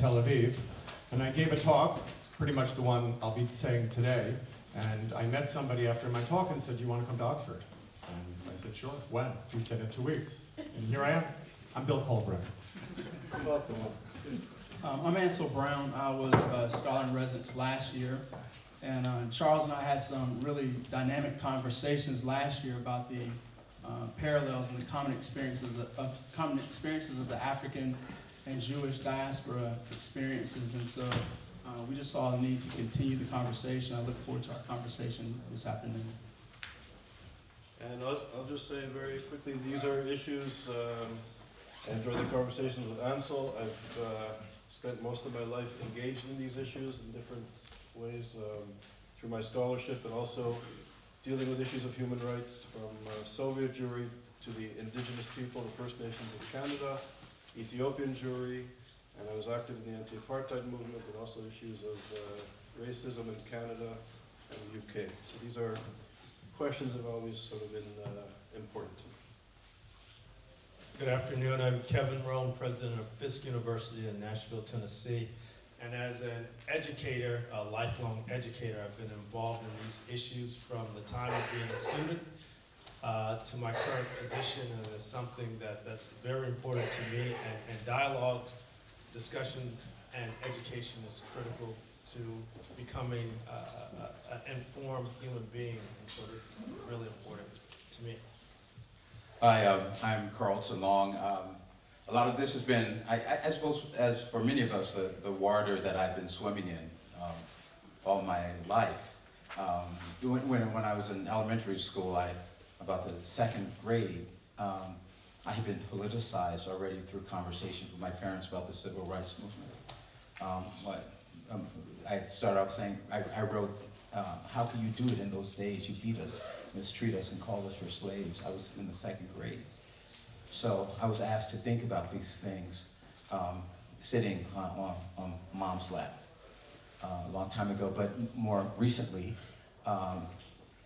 Tel Aviv, and I gave a talk, pretty much the one I'll be saying today, and I met somebody after my talk and said, "Do you want to come to Oxford?" And I said, "Sure." "When?" He said, "In 2 weeks." And here I am. I'm Bill Colbert. Welcome. I'm Ansel Brown. I was a scholar in residence last year, and Charles and I had some really dynamic conversations last year about the parallels and the common experiences of the African and Jewish diaspora experiences, and so we just saw a need to continue the conversation. I look forward to our conversation this afternoon. And I'll just say very quickly, these are issues, I enjoyed the conversations with Ansel. I've spent most of my life engaged in these issues in different ways through my scholarship, and also dealing with issues of human rights, from Soviet Jewry to the indigenous people, the First Nations of Canada, Ethiopian Jewry, and I was active in the anti-apartheid movement, and also issues of racism in Canada and the UK. So these are questions that have always sort of been important to me. Good afternoon. I'm Kevin Rohn, president of Fisk University in Nashville, Tennessee. And as an educator, a lifelong educator, I've been involved in these issues from the time of being a student to my current position, and it's something that's very important to me. And dialogues, discussion, and education is critical to becoming an informed human being, and so this is really important to me. Hi, I'm Carlton Long. A lot of this has been, I suppose, as for many of us, the water that I've been swimming in all my life. When I was in elementary school, about the second grade, I had been politicized already through conversations with my parents about the civil rights movement. I started off saying, I wrote, "How can you do it in those days? You beat us, mistreat us, and call us your slaves." I was in the second grade. So I was asked to think about these things sitting on mom's lap a long time ago, but more recently,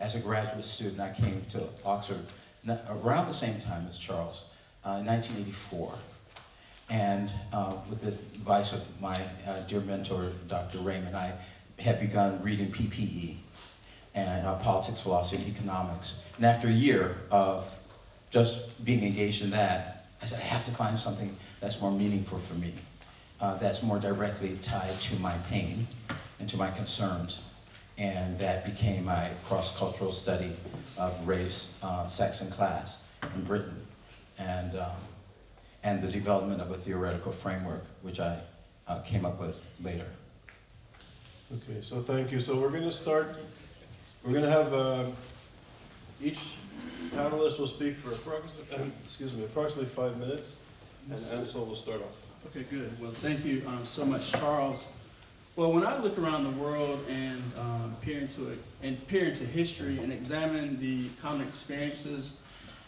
as a graduate student, I came to Oxford around the same time as Charles, in 1984. And with the advice of my dear mentor, Dr. Raymond, I had begun reading PPE and politics, philosophy, and economics. And after a year of just being engaged in that, I said, I have to find something that's more meaningful for me, that's more directly tied to my pain and to my concerns. And that became my cross-cultural study of race, sex, and class in Britain, and the development of a theoretical framework, which I came up with later. Okay, so thank you. So we're going to start, we're going to have each panelist will speak for approximately 5 minutes, and Ansel will start off. Okay, good. Well, thank you so much, Charles. Well, when I look around the world and peer into history and examine the common experiences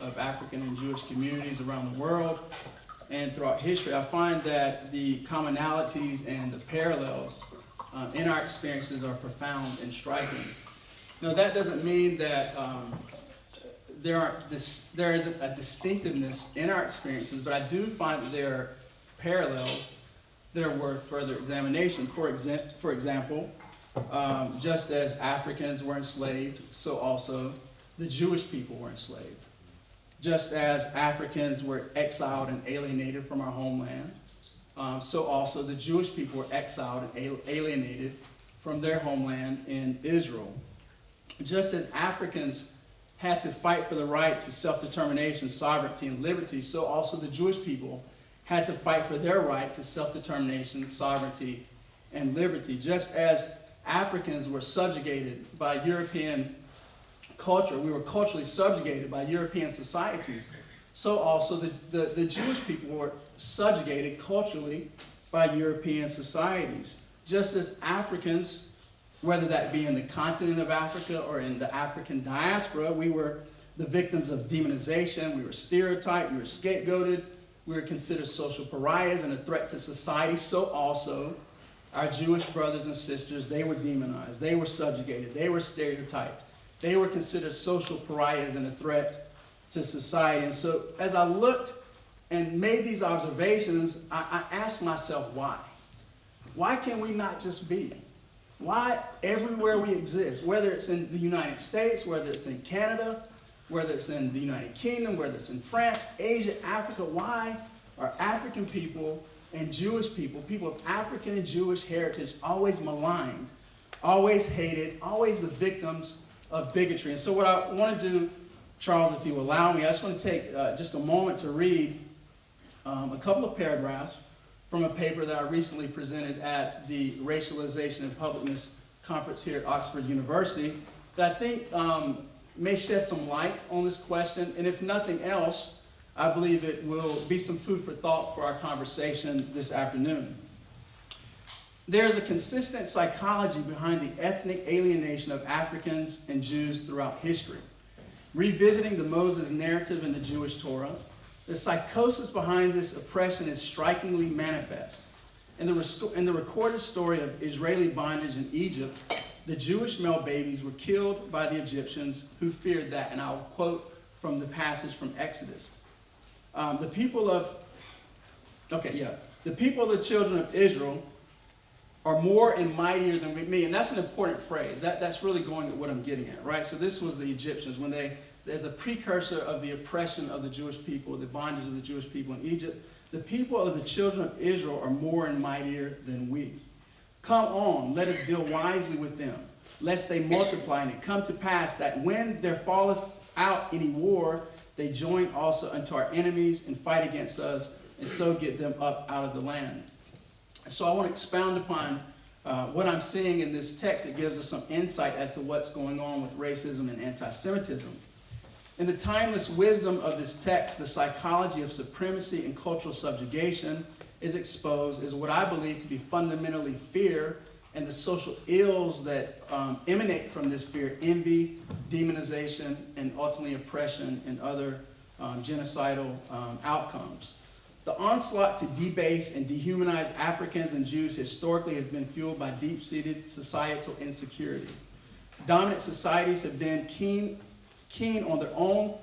of African and Jewish communities around the world and throughout history, I find that the commonalities and the parallels in our experiences are profound and striking. Now, that doesn't mean that there isn't a distinctiveness in our experiences, but I do find that there are parallels that are worth further examination. For example, just as Africans were enslaved, so also the Jewish people were enslaved. Just as Africans were exiled and alienated from our homeland, so also the Jewish people were exiled and alienated from their homeland in Israel. Just as Africans had to fight for the right to self-determination, sovereignty, and liberty, so also the Jewish people had to fight for their right to self-determination, sovereignty, and liberty. Just as Africans were subjugated by European culture, we were culturally subjugated by European societies, so also the Jewish people were subjugated culturally by European societies. Just as Africans, whether that be in the continent of Africa or in the African diaspora, we were the victims of demonization, we were stereotyped, we were scapegoated, we were considered social pariahs and a threat to society, so also our Jewish brothers and sisters, they were demonized, they were subjugated, they were stereotyped, they were considered social pariahs and a threat to society. And so as I looked and made these observations, I asked myself why. Why can we not just be? Why everywhere we exist, whether it's in the United States, whether it's in Canada, whether it's in the United Kingdom, whether it's in France, Asia, Africa, why are African people and Jewish people, people of African and Jewish heritage, always maligned, always hated, always the victims of bigotry? And so what I want to do, Charles, if you allow me, I just want to take just a moment to read a couple of paragraphs from a paper that I recently presented at the Racialization and Publicness Conference here at Oxford University that I think may shed some light on this question. And if nothing else, I believe it will be some food for thought for our conversation this afternoon. There is a consistent psychology behind the ethnic alienation of Africans and Jews throughout history. Revisiting the Moses narrative in the Jewish Torah, the psychosis behind this oppression is strikingly manifest. In the recorded story of Israeli bondage in Egypt, the Jewish male babies were killed by the Egyptians who feared that, and I'll quote from the passage from Exodus. The people of the children of Israel are more and mightier than me. And that's an important phrase. That's really going at what I'm getting at, right? So this was the Egyptians. There's a precursor of the oppression of the Jewish people, the bondage of the Jewish people in Egypt. The people of the children of Israel are more and mightier than we. Come on, let us deal wisely with them, lest they multiply, and it come to pass that when there falleth out any war, they join also unto our enemies and fight against us, and so get them up out of the land. So I want to expound upon what I'm seeing in this text. It gives us some insight as to what's going on with racism and anti-Semitism. In the timeless wisdom of this text, the psychology of supremacy and cultural subjugation is exposed as what I believe to be fundamentally fear and the social ills that emanate from this fear: envy, demonization, and ultimately oppression and other genocidal outcomes. The onslaught to debase and dehumanize Africans and Jews historically has been fueled by deep-seated societal insecurity. Dominant societies have been keen on their own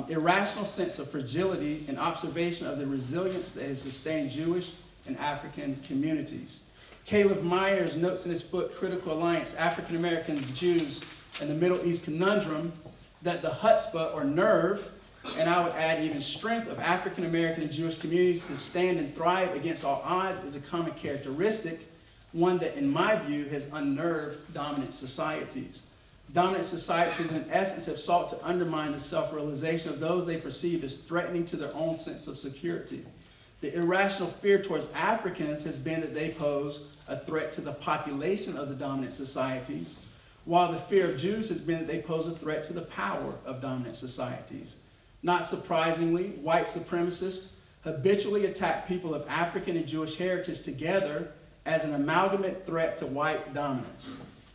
irrational sense of fragility and observation of the resilience that has sustained Jewish and African communities. Caleb Myers notes in his book, Critical Alliance, African Americans, Jews, and the Middle East Conundrum, that the chutzpah, or nerve, and I would add even strength, of African American and Jewish communities to stand and thrive against all odds is a common characteristic, one that, in my view, has unnerved dominant societies. Dominant societies, in essence, have sought to undermine the self-realization of those they perceive as threatening to their own sense of security. The irrational fear towards Africans has been that they pose a threat to the population of the dominant societies, while the fear of Jews has been that they pose a threat to the power of dominant societies. Not surprisingly, white supremacists habitually attack people of African and Jewish heritage together as an amalgamate threat to white dominance.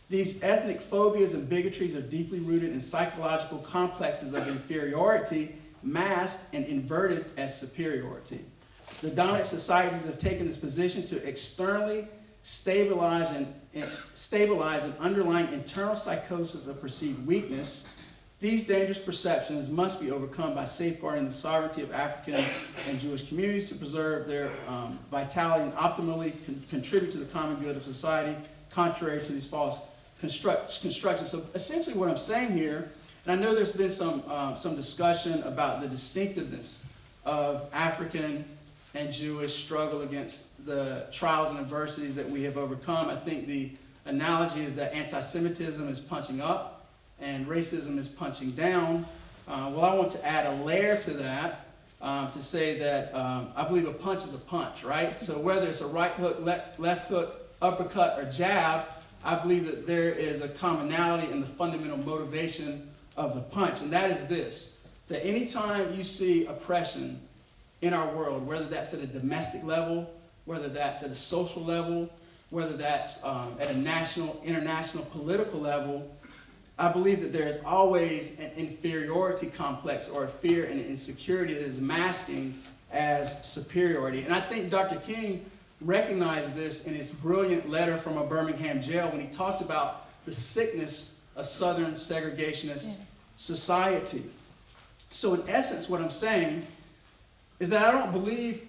These ethnic phobias and bigotries are deeply rooted in psychological complexes of inferiority, masked and inverted as superiority. The dominant societies have taken this position to externally stabilize an underlying internal psychosis of perceived weakness. These dangerous perceptions must be overcome by safeguarding the sovereignty of African and Jewish communities to preserve their vitality and optimally contribute to the common good of society, contrary to these false constructions. So essentially what I'm saying here, and I know there's been some discussion about the distinctiveness of African and Jewish struggle against the trials and adversities that we have overcome. I think the analogy is that anti-Semitism is punching up and racism is punching down. Well, I want to add a layer to that to say that I believe a punch is a punch, right? So whether it's a right hook, left hook, uppercut, or jab, I believe that there is a commonality in the fundamental motivation of the punch, and that is this: that anytime you see oppression in our world, whether that's at a domestic level, whether that's at a social level, whether that's at a national, international, political level, I believe that there is always an inferiority complex or a fear and an insecurity that is masking as superiority. And I think Dr. King recognized this in his brilliant letter from a Birmingham jail when he talked about the sickness of Southern segregationist society. So in essence, what I'm saying is that I don't believe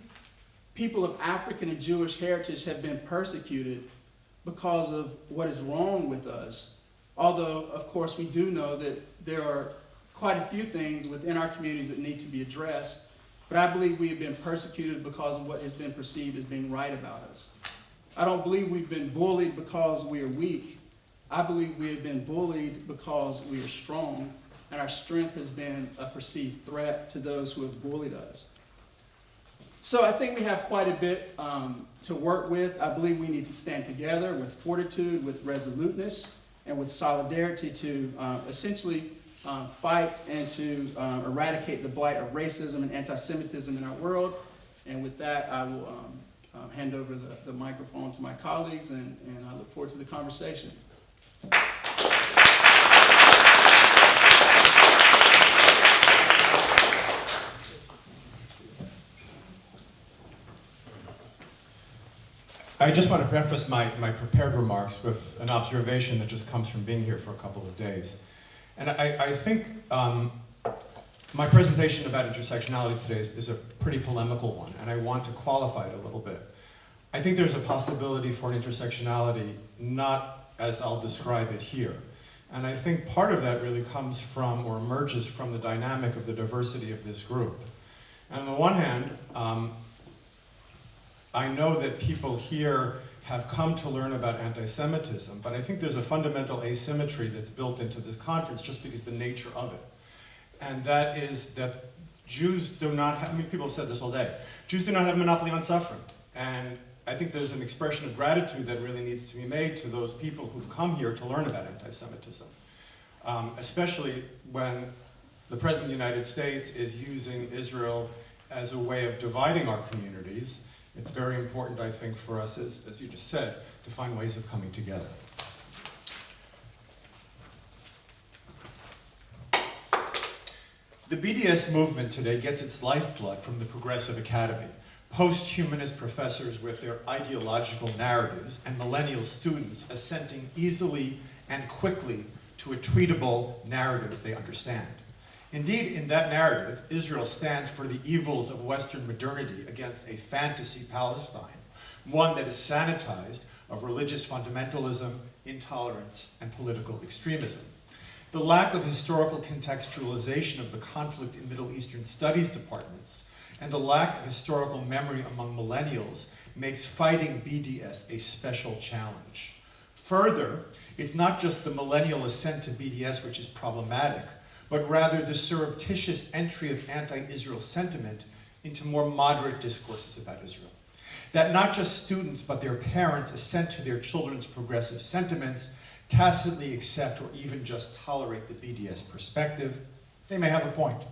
people of African and Jewish heritage have been persecuted because of what is wrong with us. Although, of course, we do know that there are quite a few things within our communities that need to be addressed, but I believe we have been persecuted because of what has been perceived as being right about us. I don't believe we've been bullied because we are weak. I believe we have been bullied because we are strong, and our strength has been a perceived threat to those who have bullied us. So I think we have quite a bit to work with. I believe we need to stand together with fortitude, with resoluteness, and with solidarity to essentially fight and to eradicate the blight of racism and anti-Semitism in our world. And with that, I will hand over the microphone to my colleagues, and I look forward to the conversation. I just want to preface my prepared remarks with an observation that just comes from being here for a couple of days. And I think my presentation about intersectionality today is a pretty polemical one, and I want to qualify it a little bit. I think there's a possibility for an intersectionality not as I'll describe it here. And I think part of that really comes from or emerges from the dynamic of the diversity of this group. And on the one hand, I know that people here have come to learn about anti-Semitism, but I think there's a fundamental asymmetry that's built into this conference just because of the nature of it. And that is that Jews do not have, I mean, people have said this all day, Jews do not have a monopoly on suffering. And I think there's an expression of gratitude that really needs to be made to those people who've come here to learn about anti-Semitism, especially when the President of the United States is using Israel as a way of dividing our communities. It's very important, I think, for us, as you just said, to find ways of coming together. The BDS movement today gets its lifeblood from the Progressive Academy, post-humanist professors with their ideological narratives and millennial students assenting easily and quickly to a tweetable narrative they understand. Indeed, in that narrative, Israel stands for the evils of Western modernity against a fantasy Palestine, one that is sanitized of religious fundamentalism, intolerance, and political extremism. The lack of historical contextualization of the conflict in Middle Eastern studies departments and the lack of historical memory among millennials makes fighting BDS a special challenge. Further, it's not just the millennial assent to BDS which is problematic, but rather the surreptitious entry of anti-Israel sentiment into more moderate discourses about Israel. That not just students, but their parents assent to their children's progressive sentiments, tacitly accept or even just tolerate the BDS perspective, they may have a point.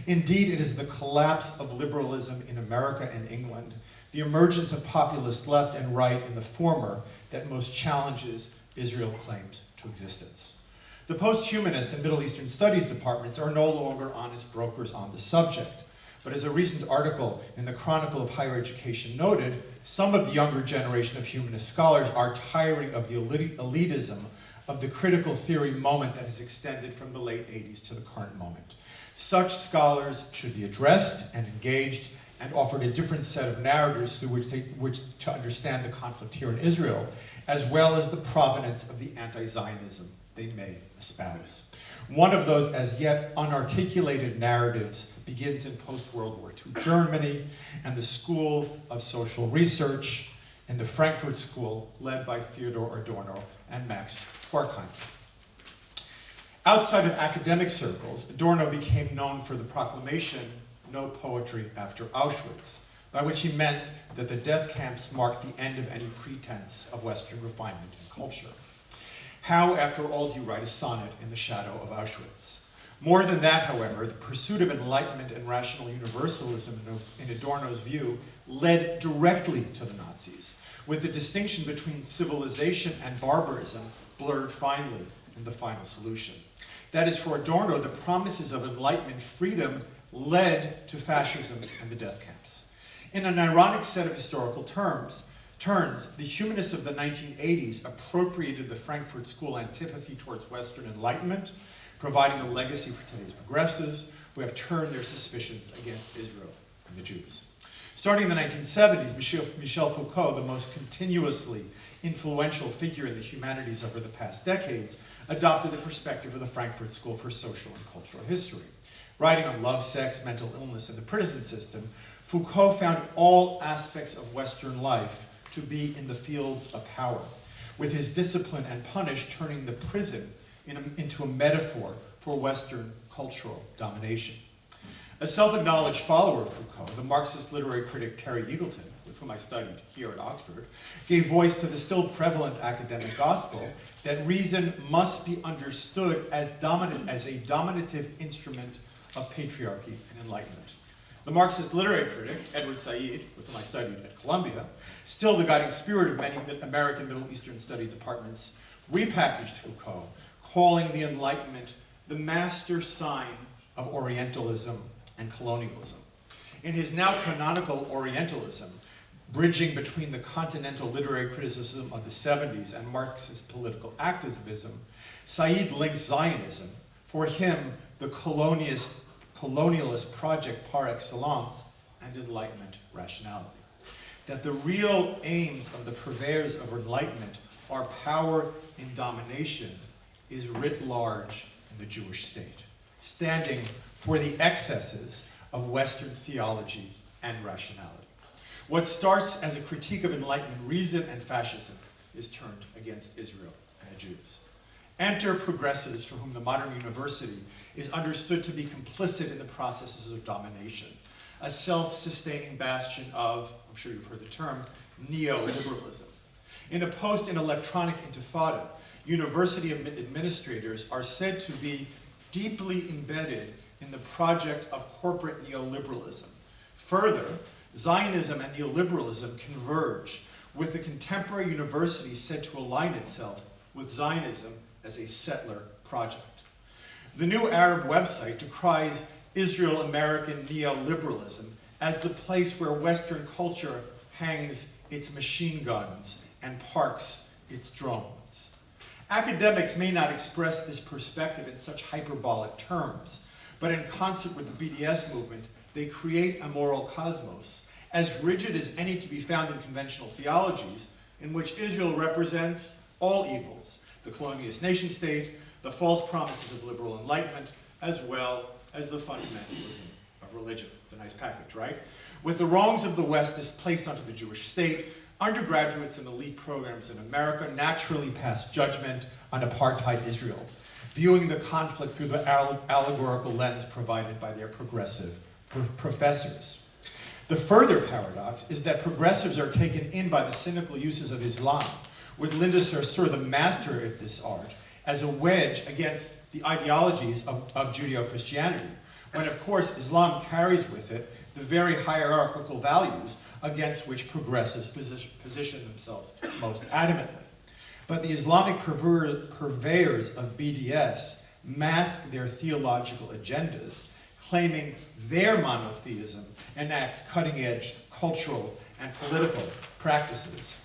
Indeed, it is the collapse of liberalism in America and England, the emergence of populist left and right in the former, that most challenges Israel claims to existence. The post-humanist and Middle Eastern studies departments are no longer honest brokers on the subject. But as a recent article in the Chronicle of Higher Education noted, some of the younger generation of humanist scholars are tiring of the elitism of the critical theory moment that has extended from the late 80s to the current moment. Such scholars should be addressed and engaged and offered a different set of narratives through which to understand the conflict here in Israel, as well as the provenance of the anti-Zionism they may espouse. One of those as yet unarticulated narratives begins in post-World War II Germany and the School of Social Research and the Frankfurt School led by Theodor Adorno and Max Horkheimer. Outside of academic circles, Adorno became known for the proclamation, "No poetry after Auschwitz," by which he meant that the death camps marked the end of any pretense of Western refinement and culture. How, after all, do you write a sonnet in the shadow of Auschwitz? More than that, however, the pursuit of enlightenment and rational universalism, in Adorno's view, led directly to the Nazis, with the distinction between civilization and barbarism blurred finally in the final solution. That is, for Adorno, the promises of enlightenment freedom led to fascism and the death camps. In an ironic set of historical turns, the humanists of the 1980s appropriated the Frankfurt School antipathy towards Western Enlightenment, providing a legacy for today's progressives who have turned their suspicions against Israel and the Jews. Starting in the 1970s, Michel Foucault, the most continuously influential figure in the humanities over the past decades, adopted the perspective of the Frankfurt School for Social and Cultural History. Writing on love, sex, mental illness, and the prison system, Foucault found all aspects of Western life to be in the fields of power, with his discipline and punish turning the prison into a metaphor for Western cultural domination. A self-acknowledged follower of Foucault, the Marxist literary critic Terry Eagleton, with whom I studied here at Oxford, gave voice to the still prevalent academic gospel that reason must be understood as a dominative instrument of patriarchy and enlightenment. The Marxist literary critic, Edward Said, with whom I studied at Columbia, still the guiding spirit of many American Middle Eastern study departments, repackaged Foucault, calling the Enlightenment the master sign of Orientalism and colonialism. In his now canonical Orientalism, bridging between the continental literary criticism of the 70s and Marxist political activism, Said links Zionism, for him the colonialist project par excellence, and Enlightenment rationality. That the real aims of the purveyors of Enlightenment are power and domination is writ large in the Jewish state, standing for the excesses of Western theology and rationality. What starts as a critique of Enlightenment reason and fascism is turned against Israel and the Jews. Enter progressives for whom the modern university is understood to be complicit in the processes of domination, a self-sustaining bastion of, I'm sure you've heard the term, neoliberalism. In a post-electronic intifada, university administrators are said to be deeply embedded in the project of corporate neoliberalism. Further, Zionism and neoliberalism converge, with the contemporary university said to align itself with Zionism as a settler project. The New Arab website decries Israel-American neoliberalism as the place where Western culture hangs its machine guns and parks its drones. Academics may not express this perspective in such hyperbolic terms, but in concert with the BDS movement, they create a moral cosmos as rigid as any to be found in conventional theologies, in which Israel represents all evils, the colonialist nation state, the false promises of liberal enlightenment, as well as the fundamentalism of religion. It's a nice package, right? With the wrongs of the West displaced onto the Jewish state, undergraduates and elite programs in America naturally pass judgment on apartheid Israel, viewing the conflict through the allegorical lens provided by their progressive professors. The further paradox is that progressives are taken in by the cynical uses of Islam, with Linda Sarsour, the master of this art, as a wedge against the ideologies of Judeo-Christianity, when of course Islam carries with it the very hierarchical values against which progressives position themselves most adamantly. But the Islamic purveyors of BDS mask their theological agendas, claiming their monotheism enacts cutting-edge cultural and political practices,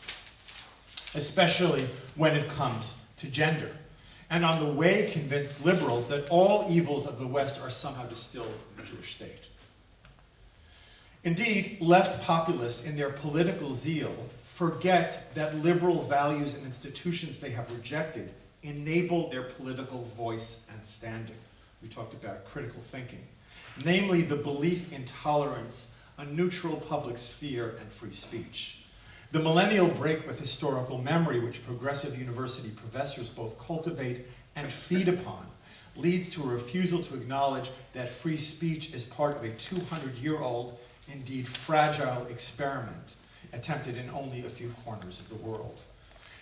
especially when it comes to gender, and on the way convince liberals that all evils of the West are somehow distilled in the Jewish state. Indeed, left populists in their political zeal forget that liberal values and institutions they have rejected enable their political voice and standing. We talked about critical thinking, namely the belief in tolerance, a neutral public sphere, and free speech. The millennial break with historical memory, which progressive university professors both cultivate and feed upon, leads to a refusal to acknowledge that free speech is part of a 200-year-old, indeed fragile experiment attempted in only a few corners of the world.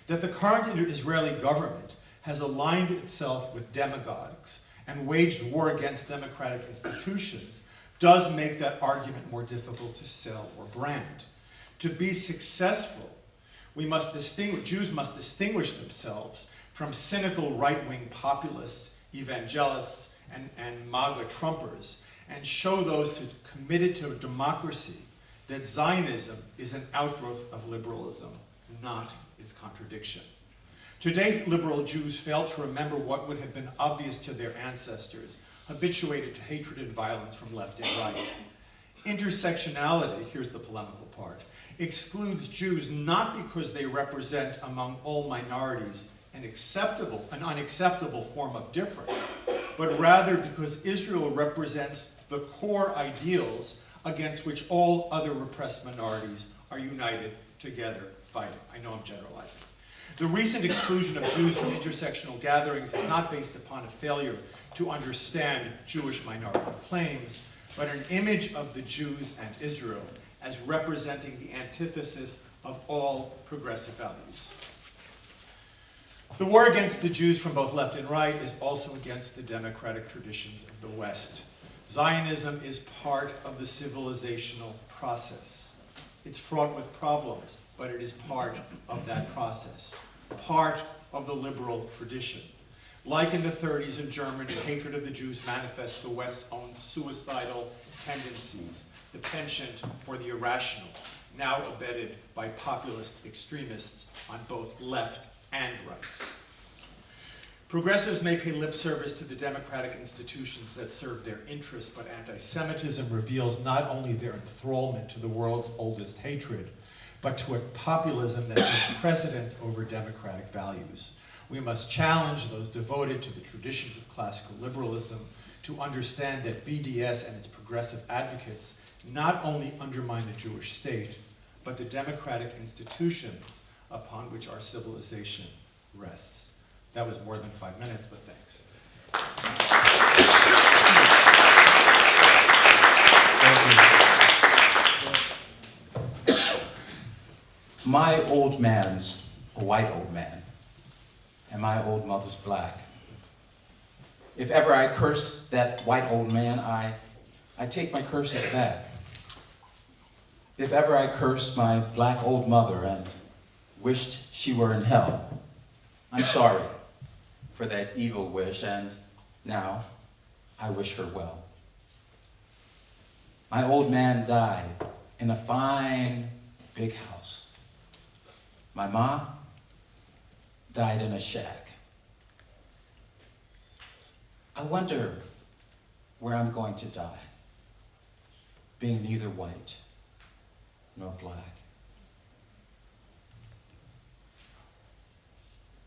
That the current Israeli government has aligned itself with demagogues and waged war against democratic institutions does make that argument more difficult to sell or brand. To be successful, Jews must distinguish themselves from cynical right-wing populists, evangelists, and MAGA Trumpers, and show those committed to democracy that Zionism is an outgrowth of liberalism, not its contradiction. Today, liberal Jews fail to remember what would have been obvious to their ancestors, habituated to hatred and violence from left and right. Intersectionality, here's the polemical part, excludes Jews not because they represent among all minorities an unacceptable form of difference, but rather because Israel represents the core ideals against which all other repressed minorities are united together fighting. I know I'm generalizing. The recent exclusion of Jews from intersectional gatherings is not based upon a failure to understand Jewish minority claims, but an image of the Jews and Israel as representing the antithesis of all progressive values. The war against the Jews from both left and right is also against the democratic traditions of the West. Zionism is part of the civilizational process. It's fraught with problems, but it is part of that process, part of the liberal tradition. Like in the 30s in Germany, hatred of the Jews manifests the West's own suicidal tendencies, the penchant for the irrational, now abetted by populist extremists on both left and right. Progressives may pay lip service to the democratic institutions that serve their interests, but anti-Semitism reveals not only their enthrallment to the world's oldest hatred, but to a populism that takes precedence over democratic values. We must challenge those devoted to the traditions of classical liberalism to understand that BDS and its progressive advocates not only undermine the Jewish state, but the democratic institutions upon which our civilization rests. That was more than 5 minutes, but thanks. My old man's a white old man, and my old mother's black. If ever I curse that white old man, I take my curses back. If ever I cursed my black old mother and wished she were in hell, I'm sorry for that evil wish, and now I wish her well. My old man died in a fine, big house. My mom died in a shack. I wonder where I'm going to die, being neither white nor black.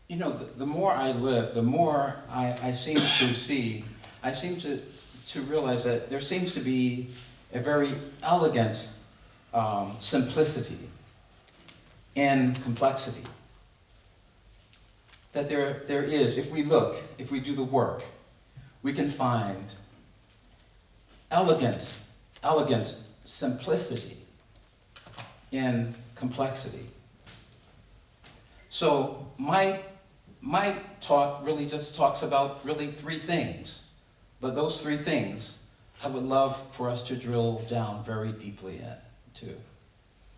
You know, the more I live, the more I seem to see, I seem to realize that there seems to be a very elegant simplicity in complexity. That there is, if we look, if we do the work, we can find elegant simplicity in complexity. So my talk really just talks about really 3 things, but those 3 things I would love for us to drill down very deeply into.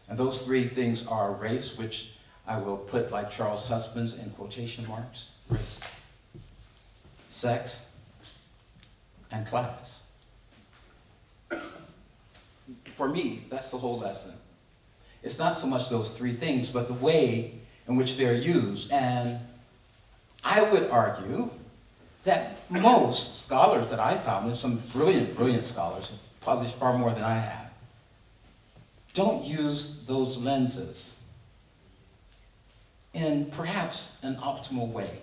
And those 3 things are race, which I will put like Charles Husbands in quotation marks, race, sex, and class. For me, that's the whole lesson. It's not so much those 3 things, but the way in which they're used. And I would argue that most scholars that I found, and some brilliant scholars who published far more than I have, don't use those lenses in perhaps an optimal way.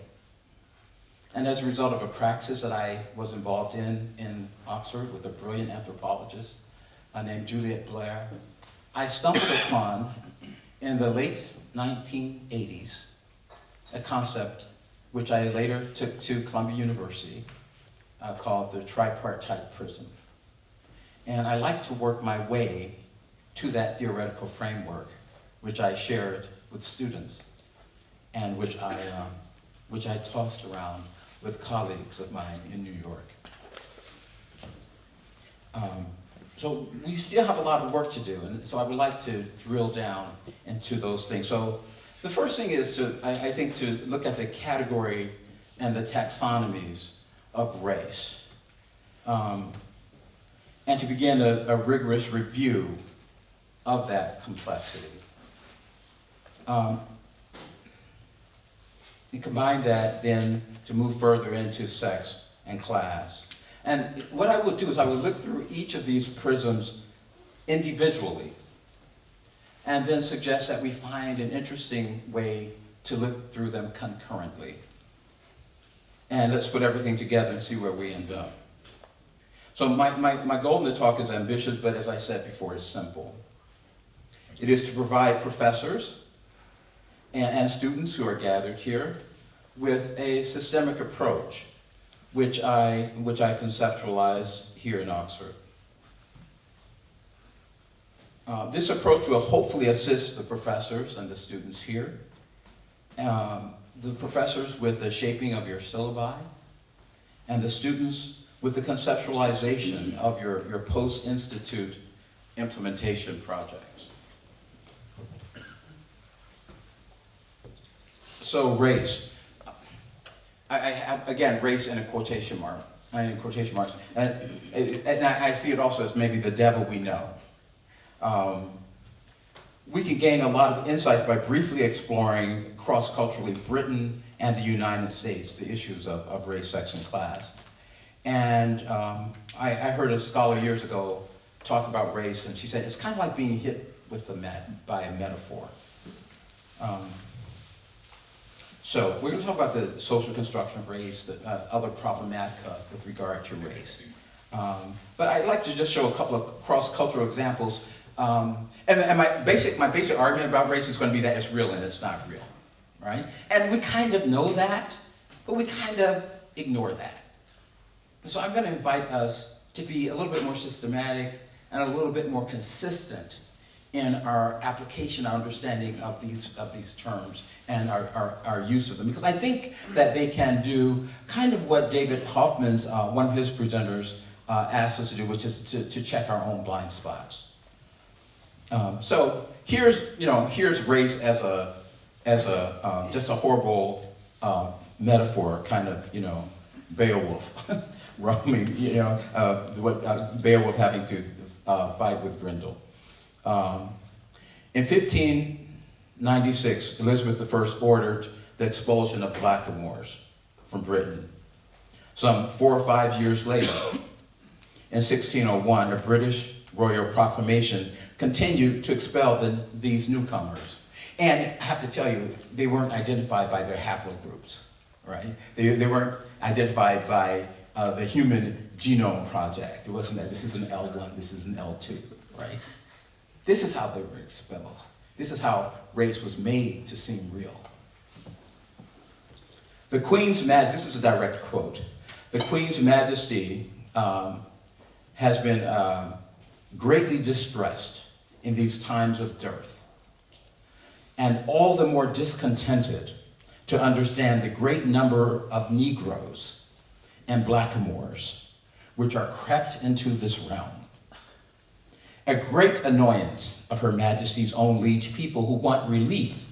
And as a result of a praxis that I was involved in Oxford with a brilliant anthropologist named Juliet Blair, I stumbled upon, in the late 1980s, a concept which I later took to Columbia University called the tripartite prism. And I like to work my way to that theoretical framework, which I shared with students and which I tossed around with colleagues of mine in New York. So we still have a lot of work to do, and so I would like to drill down into those things. So the first thing is I think to look at the category and the taxonomies of race, and to begin a rigorous review of that complexity. And combine that then to move further into sex and class. And what I would do is I would look through each of these prisms individually, and then suggest that we find an interesting way to look through them concurrently. And let's put everything together and see where we end up. So my goal in the talk is ambitious, but as I said before, it's simple. It is to provide professors and students who are gathered here with a systemic approach, which I conceptualize here in Oxford. This approach will hopefully assist the professors and the students here, the professors with the shaping of your syllabi, and the students with the conceptualization of your post-institute implementation projects. So race. I have, again, race in a quotation mark. In quotation marks. And I see it also as maybe the devil we know. We can gain a lot of insights by briefly exploring cross-culturally Britain and the United States, the issues of race, sex, and class. And I heard a scholar years ago talk about race, and she said, it's kind of like being hit with by a metaphor. So we're going to talk about the social construction of race, the other problematica with regard to race. But I'd like to just show a couple of cross-cultural examples. And my basic argument about race is going to be that it's real and it's not real, right? And we kind of know that, but we kind of ignore that. So I'm going to invite us to be a little bit more systematic and a little bit more consistent in our application, our understanding of these terms and our use of them. Because I think that they can do kind of what David Hoffman's, one of his presenters, asked us to do, which is to check our own blind spots. So here's race as just a horrible metaphor, kind of, Beowulf, roaming, Beowulf having to fight with Grendel. In 1596, Elizabeth I ordered the expulsion of blackamoors from Britain. Some 4 or 5 years later, in 1601, a British royal proclamation continued to expel these newcomers. And I have to tell you, they weren't identified by their haplogroups, right? They weren't identified by the Human Genome Project. It wasn't that this is an L1, this is an L2, right? This is how they were expelled. This is how race was made to seem real. The Queen's this is a direct quote. The Queen's Majesty has been greatly distressed in these times of dearth, and all the more discontented to understand the great number of Negroes and blackamoors which are crept into this realm. A great annoyance of Her Majesty's own liege people who want relief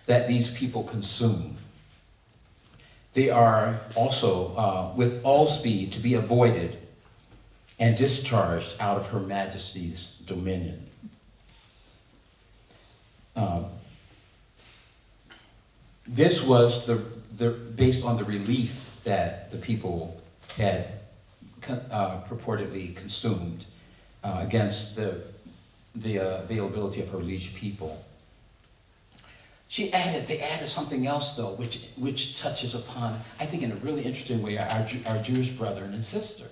that these people consume. They are also, with all speed, to be avoided and discharged out of Her Majesty's dominion. This was based on the relief that the people had purportedly consumed against the availability of her liege people. They added something else though, which touches upon, I think in a really interesting way, our Jewish brethren and sisters.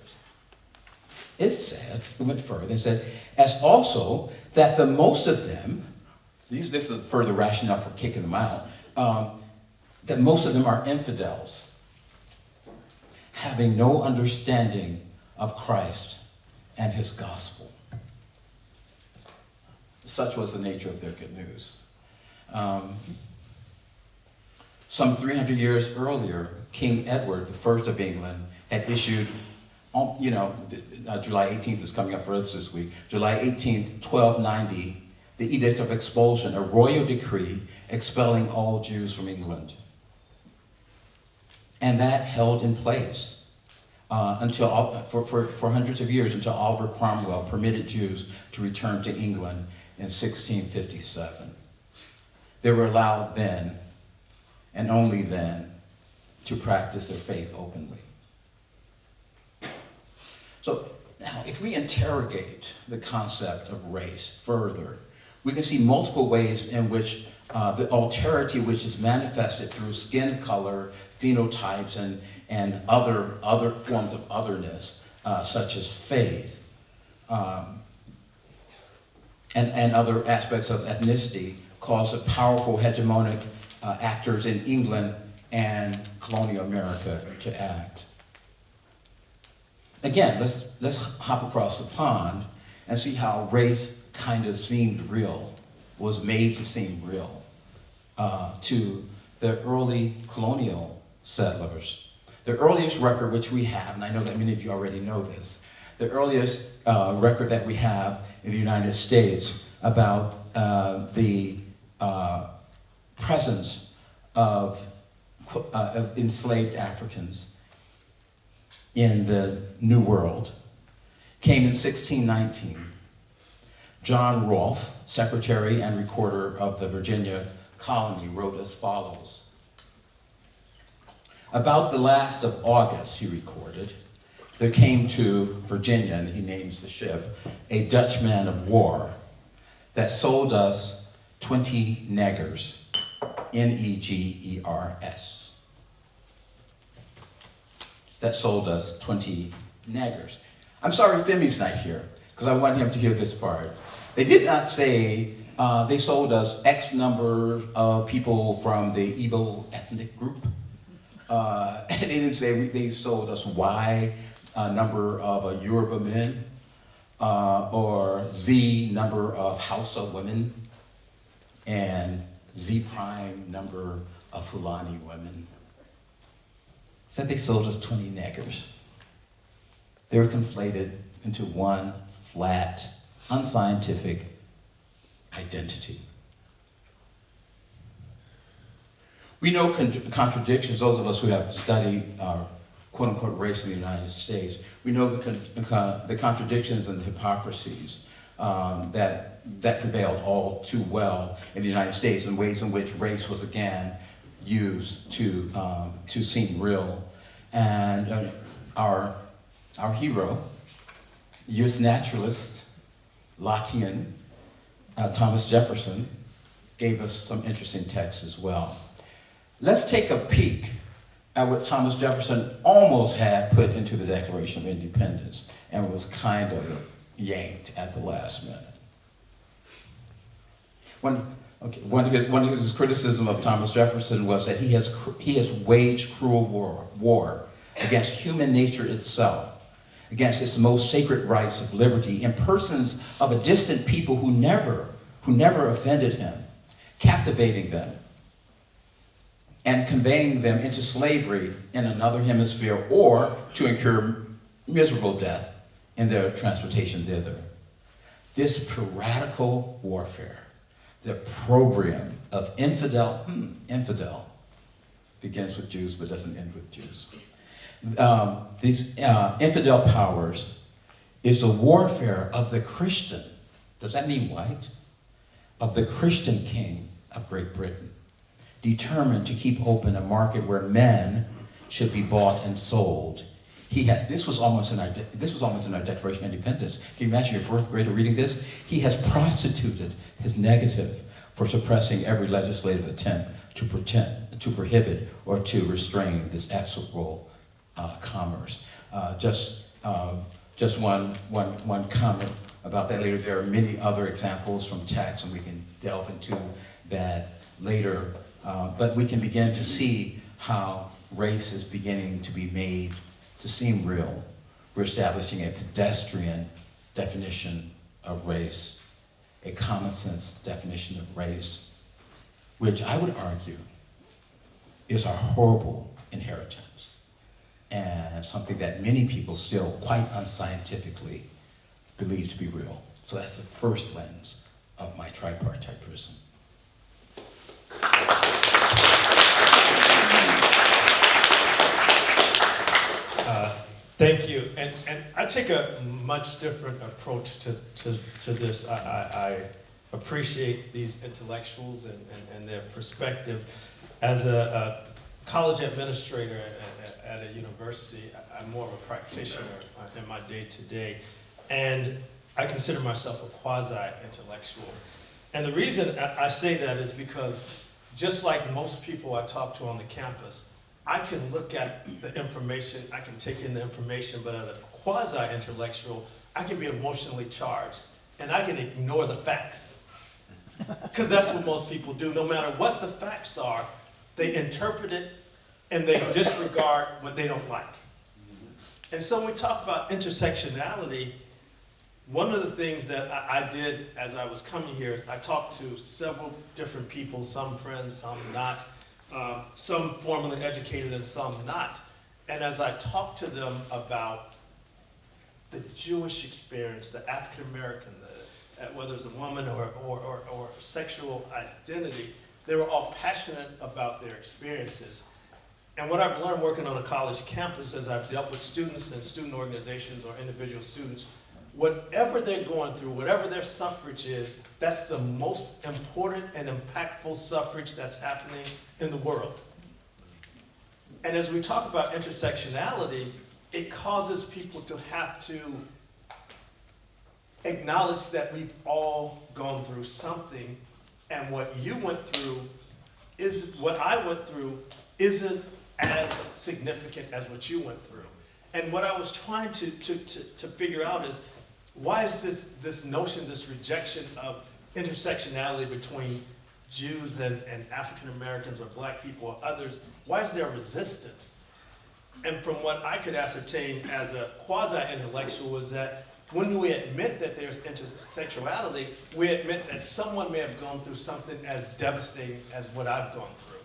It said, it went further, it said, as also that the most of them, this is further rationale for kicking them out, that most of them are infidels, having no understanding of Christ and his gospel. Such was the nature of their good news. Some 300 years earlier, King Edward I of England had issued, July 18th is coming up for us this week, July 18th, 1290, the Edict of Expulsion, a royal decree expelling all Jews from England. And that held in place for hundreds of years until Oliver Cromwell permitted Jews to return to England in 1657. They were allowed then, and only then, to practice their faith openly. So Now, if we interrogate the concept of race further, we can see multiple ways in which the alterity which is manifested through skin color, phenotypes, and other forms of otherness, such as faith, and other aspects of ethnicity, cause a powerful hegemonic actors in England and colonial America to act. Again, let's hop across the pond and see how race kind of seemed real, was made to seem real to the early colonial settlers. The earliest record which we have, and I know that many of you already know this, the earliest record that we have in the United States about the presence of enslaved Africans in the New World came in 1619. John Rolfe, secretary and recorder of the Virginia colony, wrote as follows. About the last of August, he recorded, there came to Virginia, and he names the ship, a Dutch man of war that sold us 20 neggers, N-E-G-E-R-S. That sold us 20 neggers. I'm sorry Femi's not here, because I want him to hear this part. They did not say they sold us X number of people from the Igbo ethnic group. They didn't say they sold us Y number of Yoruba men, or Z number of Hausa women, and Z prime number of Fulani women. Said they sold us 20 neggers. They were conflated into one flat, unscientific identity. We know contradictions, those of us who have studied quote-unquote race in the United States, we know the contradictions and the hypocrisies that prevailed all too well in the United States, in ways in which race was again used to seem real. And our hero, U.S. naturalist, Lockean, Thomas Jefferson, gave us some interesting texts as well. Let's take a peek at what Thomas Jefferson almost had put into the Declaration of Independence and was kind of yanked at the last minute. One of his criticism of Thomas Jefferson was that he has waged cruel war against human nature itself, against its most sacred rights of liberty, in persons of a distant people who never offended him, captivating them and conveying them into slavery in another hemisphere, or to incur miserable death in their transportation thither. This piratical warfare, the opprobrium of infidel, begins with Jews but doesn't end with Jews. These infidel powers is the warfare of the Christian, does that mean white? Of the Christian king of Great Britain, determined to keep open a market where men should be bought and sold. This was almost in our Declaration of Independence. Can you imagine your fourth grader reading this? He has prostituted his negative for suppressing every legislative attempt to prohibit or to restrain this execrable commerce. Just one comment about that later. There are many other examples from text, and we can delve into that later. But we can begin to see how race is beginning to be made to seem real. We're establishing a pedestrian definition of race, a common sense definition of race, which I would argue is a horrible inheritance and something that many people still quite unscientifically believe to be real. So that's the first lens of my tripartite prism. Thank you. And I take a much different approach to this. I appreciate these intellectuals and their perspective. As a college administrator at a a university. I'm more of a practitioner in my day-to-day. And I consider myself a quasi-intellectual. And the reason I say that is because just like most people I talk to on the campus, I can look at the information, I can take in the information, but as a quasi-intellectual, I can be emotionally charged, and I can ignore the facts. Because that's what most people do. No matter what the facts are, they interpret it, and they disregard what they don't like. And so when we talk about intersectionality, one of the things that I did as I was coming here is I talked to several different people, some friends, some not, some formally educated and some not. And as I talked to them about the Jewish experience, the African American, whether it's a woman or sexual identity, they were all passionate about their experiences. And what I've learned working on a college campus as I've dealt with students and student organizations or individual students, whatever they're going through, whatever their suffrage is, that's the most important and impactful suffrage that's happening in the world. And as we talk about intersectionality, it causes people to have to acknowledge that we've all gone through something, and what you went through is what I went through isn't as significant as what you went through. And what I was trying to figure out is, why is this notion, this rejection of intersectionality between Jews and African Americans or black people or others, why is there resistance? And from what I could ascertain as a quasi-intellectual is that when we admit that there's intersectionality, we admit that someone may have gone through something as devastating as what I've gone through.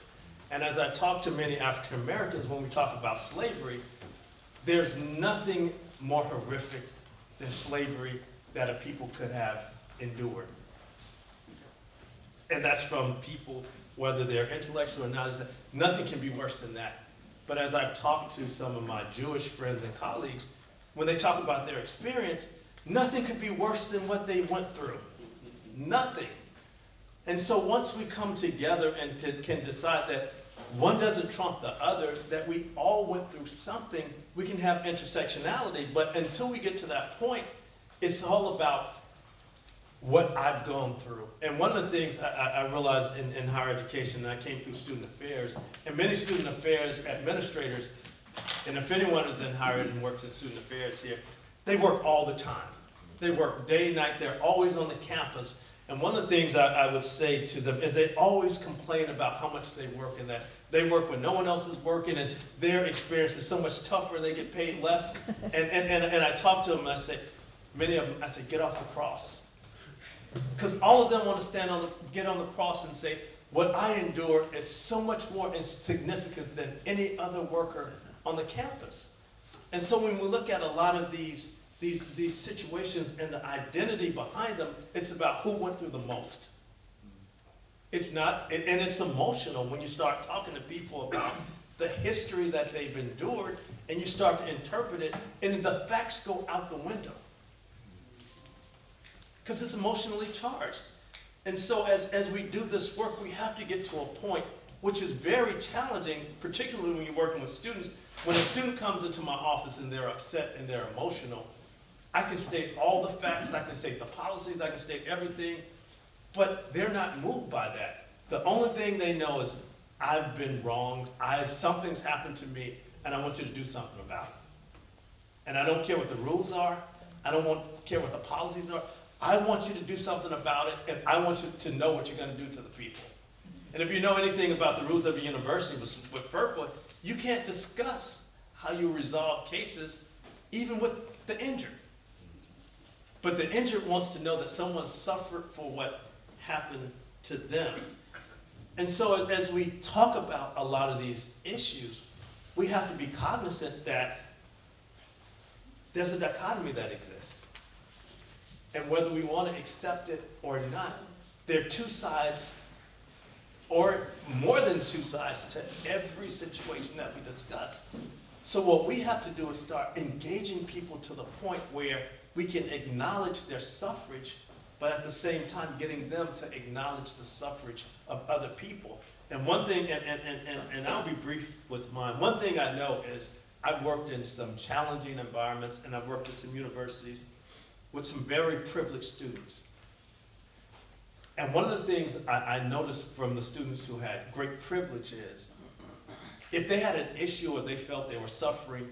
And as I talk to many African Americans, when we talk about slavery, there's nothing more horrific than slavery that a people could have endured. And that's from people, whether they're intellectual or not, is that nothing can be worse than that. But as I've talked to some of my Jewish friends and colleagues, when they talk about their experience, nothing could be worse than what they went through. Nothing. And so once we come together and can decide that one doesn't trump the other, that we all went through something, we can have intersectionality. But until we get to that point, it's all about what I've gone through. And one of the things I realized in higher education, and I came through student affairs, and many student affairs administrators, and if anyone is in higher ed and works in student affairs here, they work all the time. They work day and night, they're always on the campus. And one of the things I would say to them is they always complain about how much they work and that they work when no one else is working and their experience is so much tougher and they get paid less. And I talk to them and I say, many of them, I say, get off the cross. Because all of them want to get on the cross and say, what I endure is so much more insignificant than any other worker on the campus. And so when we look at a lot of these situations and the identity behind them, it's about who went through the most. It's not, and it's emotional when you start talking to people about the history that they've endured and you start to interpret it and the facts go out the window. Because it's emotionally charged. And so as we do this work, we have to get to a point which is very challenging, particularly when you're working with students. When a student comes into my office and they're upset and they're emotional, I can state all the facts, I can state the policies, I can state everything, but they're not moved by that. The only thing they know is, I've been wronged, something's happened to me, and I want you to do something about it. And I don't care what the rules are, I don't care what the policies are, I want you to do something about it, and I want you to know what you're going to do to the people. And if you know anything about the rules of a university with FERPA, you can't discuss how you resolve cases, even with the injured. But the injured wants to know that someone suffered for what happened to them. And so as we talk about a lot of these issues, we have to be cognizant that there's a dichotomy that exists. And whether we want to accept it or not, there are two sides, or more than two sides, to every situation that we discuss. So what we have to do is start engaging people to the point where we can acknowledge their suffrage, but at the same time getting them to acknowledge the suffrage of other people. And one thing, and I'll be brief with mine, one thing I know is I've worked in some challenging environments, and I've worked at some universities with some very privileged students. And one of the things I noticed from the students who had great privilege is, if they had an issue or they felt they were suffering,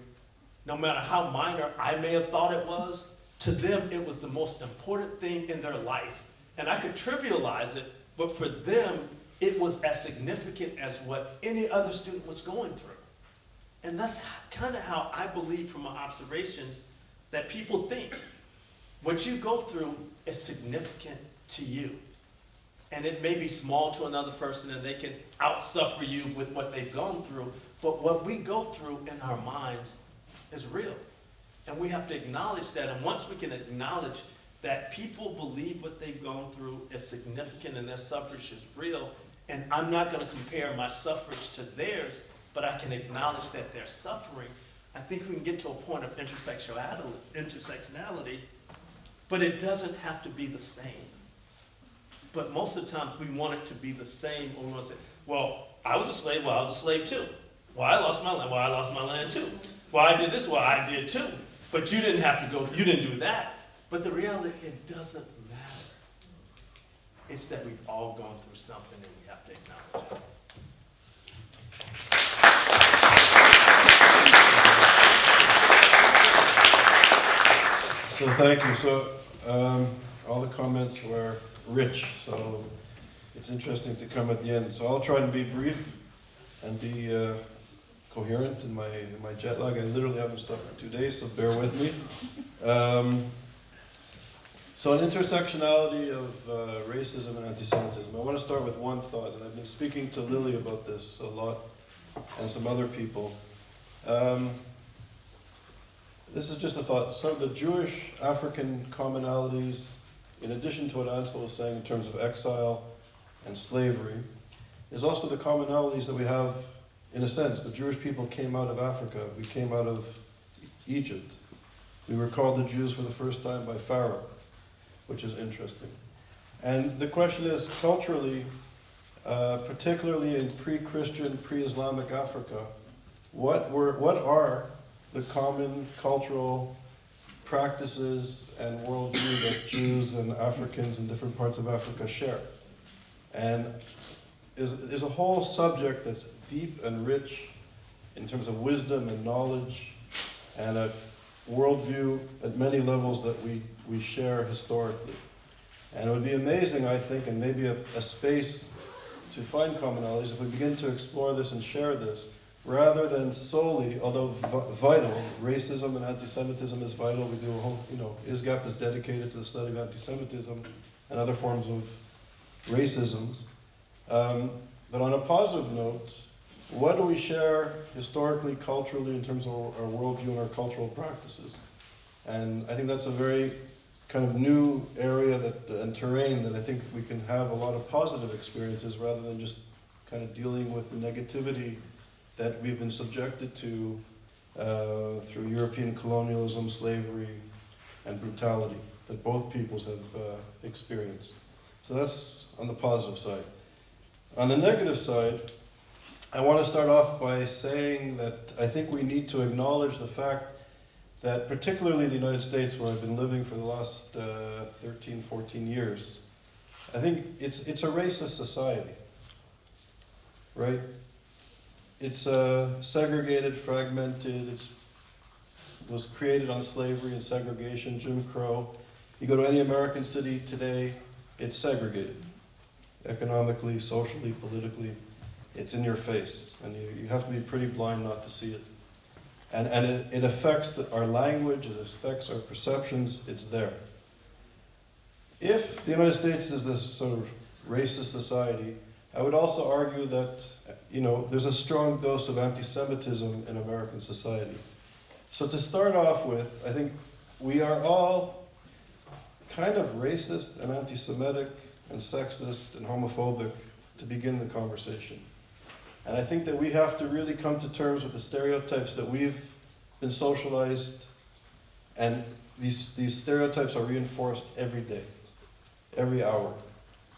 no matter how minor I may have thought it was, to them it was the most important thing in their life. And I could trivialize it, but for them, it was as significant as what any other student was going through. And that's kind of how I believe from my observations that people think. What you go through is significant to you. And it may be small to another person and they can outsuffer you with what they've gone through, but what we go through in our minds is real. And we have to acknowledge that, and once we can acknowledge that people believe what they've gone through is significant and their suffrage is real, and I'm not going to compare my suffrage to theirs, but I can acknowledge that they're suffering, I think we can get to a point of intersectionality, but it doesn't have to be the same. But most of the times we want it to be the same, or we want to say, well, I was a slave, well, I was a slave too. Well, I lost my land, well, I lost my land too. Well, I did this, well, I did too. But you didn't have to go, you didn't do that. But the reality, it doesn't matter. It's that we've all gone through something and we have to acknowledge it. So thank you. So all the comments were rich, so it's interesting to come at the end. So I'll try and be brief and be coherent in my jet lag. I literally haven't slept for 2 days, so bear with me. So an intersectionality of racism and anti-Semitism. I want to start with one thought, and I've been speaking to Lily about this a lot, and some other people. This is just a thought. Some of the Jewish-African commonalities, in addition to what Ansel was saying in terms of exile and slavery, is also the commonalities that we have, in a sense. The Jewish people came out of Africa. We came out of Egypt. We were called the Jews for the first time by Pharaoh, which is interesting. And the question is, culturally, particularly in pre-Christian, pre-Islamic Africa, what are the common cultural practices and worldview that Jews and Africans in different parts of Africa share? And is a whole subject that's deep and rich in terms of wisdom and knowledge and a worldview at many levels that we share historically. And it would be amazing, I think, and maybe a space to find commonalities if we begin to explore this and share this, rather than solely, although vital, racism and anti-Semitism is vital. We do a whole, ISGAP is dedicated to the study of anti-Semitism and other forms of racisms. But on a positive note, what do we share historically, culturally, in terms of our worldview and our cultural practices? And I think that's a very kind of new area and terrain that I think we can have a lot of positive experiences rather than just kind of dealing with the negativity that we've been subjected to through European colonialism, slavery, and brutality that both peoples have experienced. So that's on the positive side. On the negative side, I want to start off by saying that I think we need to acknowledge the fact that particularly the United States, where I've been living for the last 13, 14 years, I think it's a racist society, right? It's segregated, fragmented, it was created on slavery and segregation, Jim Crow. You go to any American city today, it's segregated. Economically, socially, politically, it's in your face. And you have to be pretty blind not to see it. And it affects our language, it affects our perceptions, it's there. If the United States is this sort of racist society, I would also argue that, there's a strong dose of anti-Semitism in American society. So to start off with, I think we are all kind of racist and anti-Semitic and sexist and homophobic to begin the conversation. And I think that we have to really come to terms with the stereotypes that we've been socialized, and these stereotypes are reinforced every day, every hour,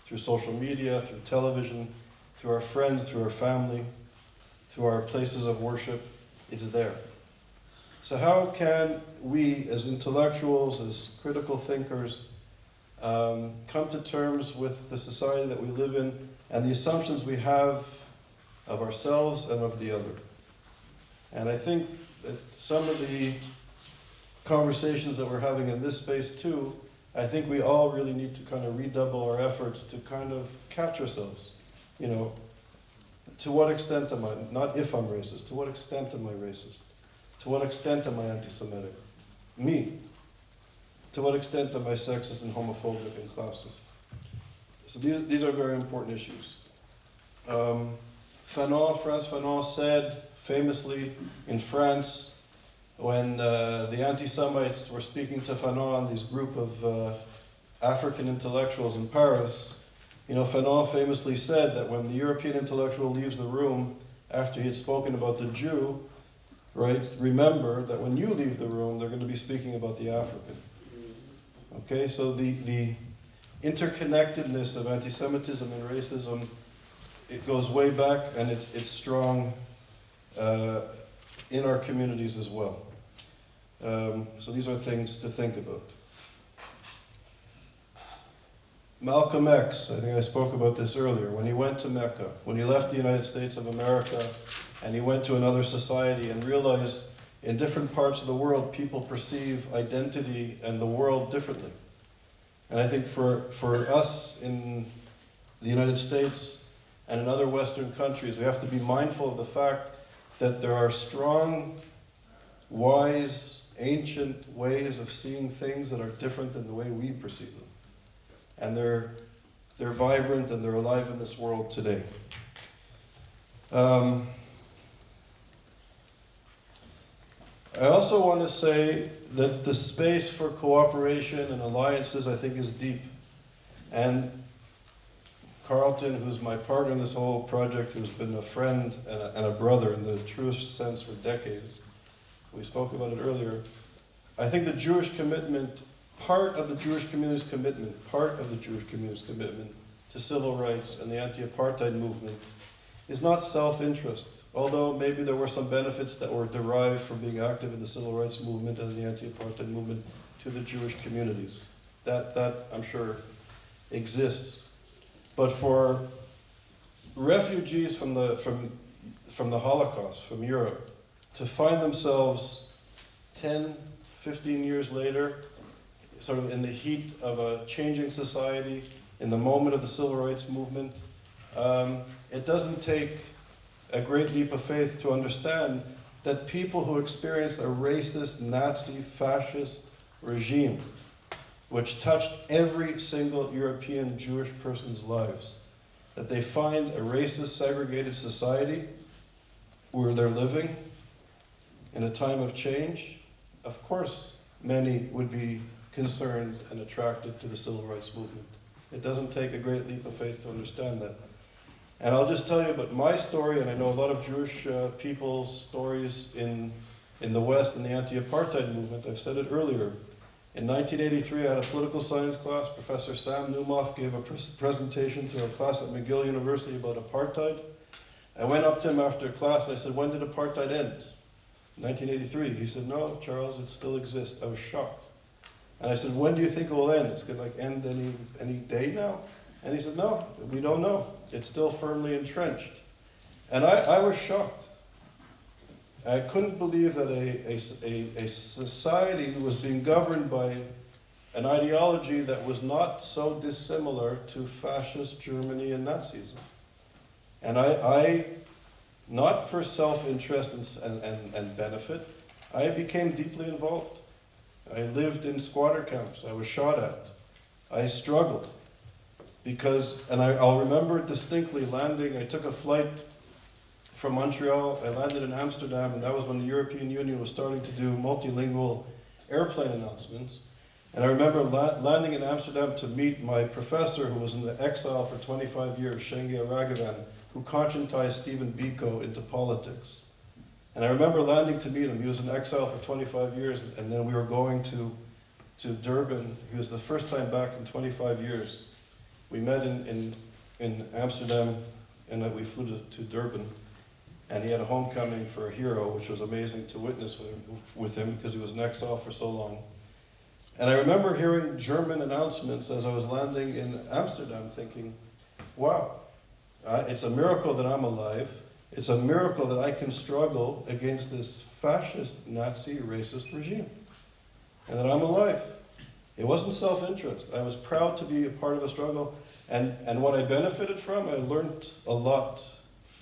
through social media, through television, through our friends, through our family, through our places of worship. It's there. So how can we, as intellectuals, as critical thinkers, come to terms with the society that we live in and the assumptions we have of ourselves and of the other? And I think that some of the conversations that we're having in this space too, I think we all really need to kind of redouble our efforts to kind of catch ourselves. You know, to what extent am I, not if I'm racist, to what extent am I racist? To what extent am I anti-Semitic? Me. To what extent am I sexist and homophobic and classist? So these are very important issues. Frantz Fanon said famously in France, when the anti-Semites were speaking to Fanon, this group of African intellectuals in Paris, you know, Fanon famously said that when the European intellectual leaves the room after he had spoken about the Jew, right, remember that when you leave the room, they're going to be speaking about the African. Okay, so the interconnectedness of anti-Semitism and racism, it goes way back, and it's strong in our communities as well. So these are things to think about. Malcolm X, I think I spoke about this earlier, when he went to Mecca, when he left the United States of America and he went to another society and realized in different parts of the world people perceive identity and the world differently. And I think for us in the United States and in other Western countries, we have to be mindful of the fact that there are strong, wise, ancient ways of seeing things that are different than the way we perceive them. And they're vibrant and they're alive in this world today. I also want to say that the space for cooperation and alliances, I think, is deep. And Carlton, who's my partner in this whole project, who's been a friend and a brother in the truest sense for decades, we spoke about it earlier. I think the Jewish commitment, part of the Jewish community's commitment to civil rights and the anti-apartheid movement is not self-interest, although maybe there were some benefits that were derived from being active in the civil rights movement and the anti-apartheid movement to the Jewish communities. That I'm sure exists. But for refugees from the Holocaust, from Europe, to find themselves 10, 15 years later, sort of in the heat of a changing society, in the moment of the civil rights movement, it doesn't take a great leap of faith to understand that people who experienced a racist, Nazi, fascist regime, which touched every single European Jewish person's lives, that they find a racist, segregated society where they're living in a time of change, of course, many would be concerned and attracted to the civil rights movement. It doesn't take a great leap of faith to understand that. And I'll just tell you about my story, and I know a lot of Jewish people's stories in the West in the anti-apartheid movement. I've said it earlier. In 1983, I had a political science class. Professor Sam Newmoff gave a presentation to a class at McGill University about apartheid. I went up to him after class and I said, "When did apartheid end?" 1983. He said, "No, Charles, it still exists." I was shocked. And I said, "When do you think it will end? It's going to end any day now?" And he said, "No, we don't know. It's still firmly entrenched." And I was shocked. I couldn't believe that a society was being governed by an ideology that was not so dissimilar to fascist Germany and Nazism. And I not for self-interest and benefit, I became deeply involved. I lived in squatter camps. I was shot at. I struggled. I'll remember distinctly landing, I took a flight from Montreal, I landed in Amsterdam, and that was when the European Union was starting to do multilingual airplane announcements. And I remember landing in Amsterdam to meet my professor who was in exile for 25 years, Shengia Ragavan, who conscientized Stephen Biko into politics. And I remember landing to meet him. He was in exile for 25 years, and then we were going to Durban. He was the first time back in 25 years. We met in Amsterdam, and we flew to Durban. And he had a homecoming for a hero, which was amazing to witness with him because he was in exile for so long. And I remember hearing German announcements as I was landing in Amsterdam thinking, wow, it's a miracle that I'm alive. It's a miracle that I can struggle against this fascist, Nazi, racist regime. And that I'm alive. It wasn't self-interest. I was proud to be a part of a struggle. And what I benefited from, I learned a lot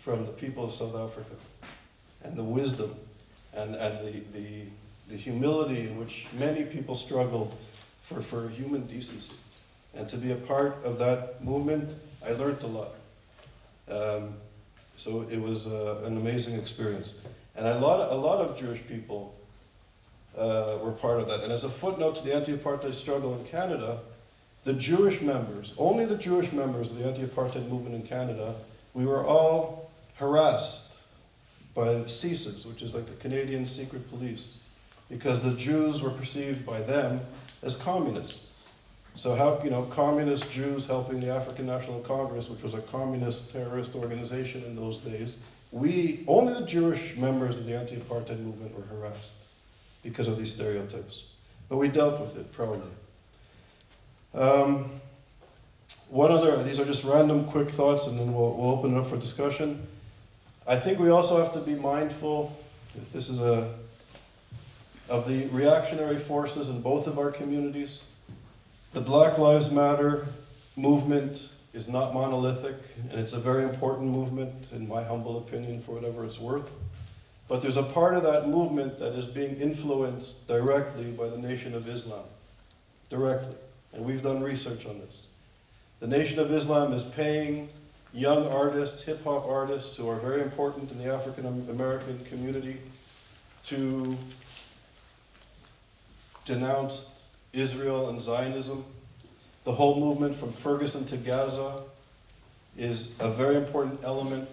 from the people of South Africa. And the wisdom and the humility in which many people struggled for human decency. And to be a part of that movement, I learned a lot. So it was an amazing experience. And a lot of Jewish people were part of that. And as a footnote to the anti-apartheid struggle in Canada, the Jewish members, only the Jewish members of the anti-apartheid movement in Canada, we were all harassed by the CSIS, which is like the Canadian Secret Police, because the Jews were perceived by them as communists. So how, communist Jews helping the African National Congress, which was a communist terrorist organization in those days, only the Jewish members of the anti-apartheid movement were harassed because of these stereotypes. But we dealt with it proudly. These are just random quick thoughts, and then we'll open it up for discussion. I think we also have to be mindful, of the reactionary forces in both of our communities. The Black Lives Matter movement is not monolithic, and it's a very important movement, in my humble opinion, for whatever it's worth. But there's a part of that movement that is being influenced directly by the Nation of Islam. Directly. And we've done research on this. The Nation of Islam is paying young artists, hip-hop artists, who are very important in the African American community, to denounce Israel and Zionism. The whole movement from Ferguson to Gaza is a very important element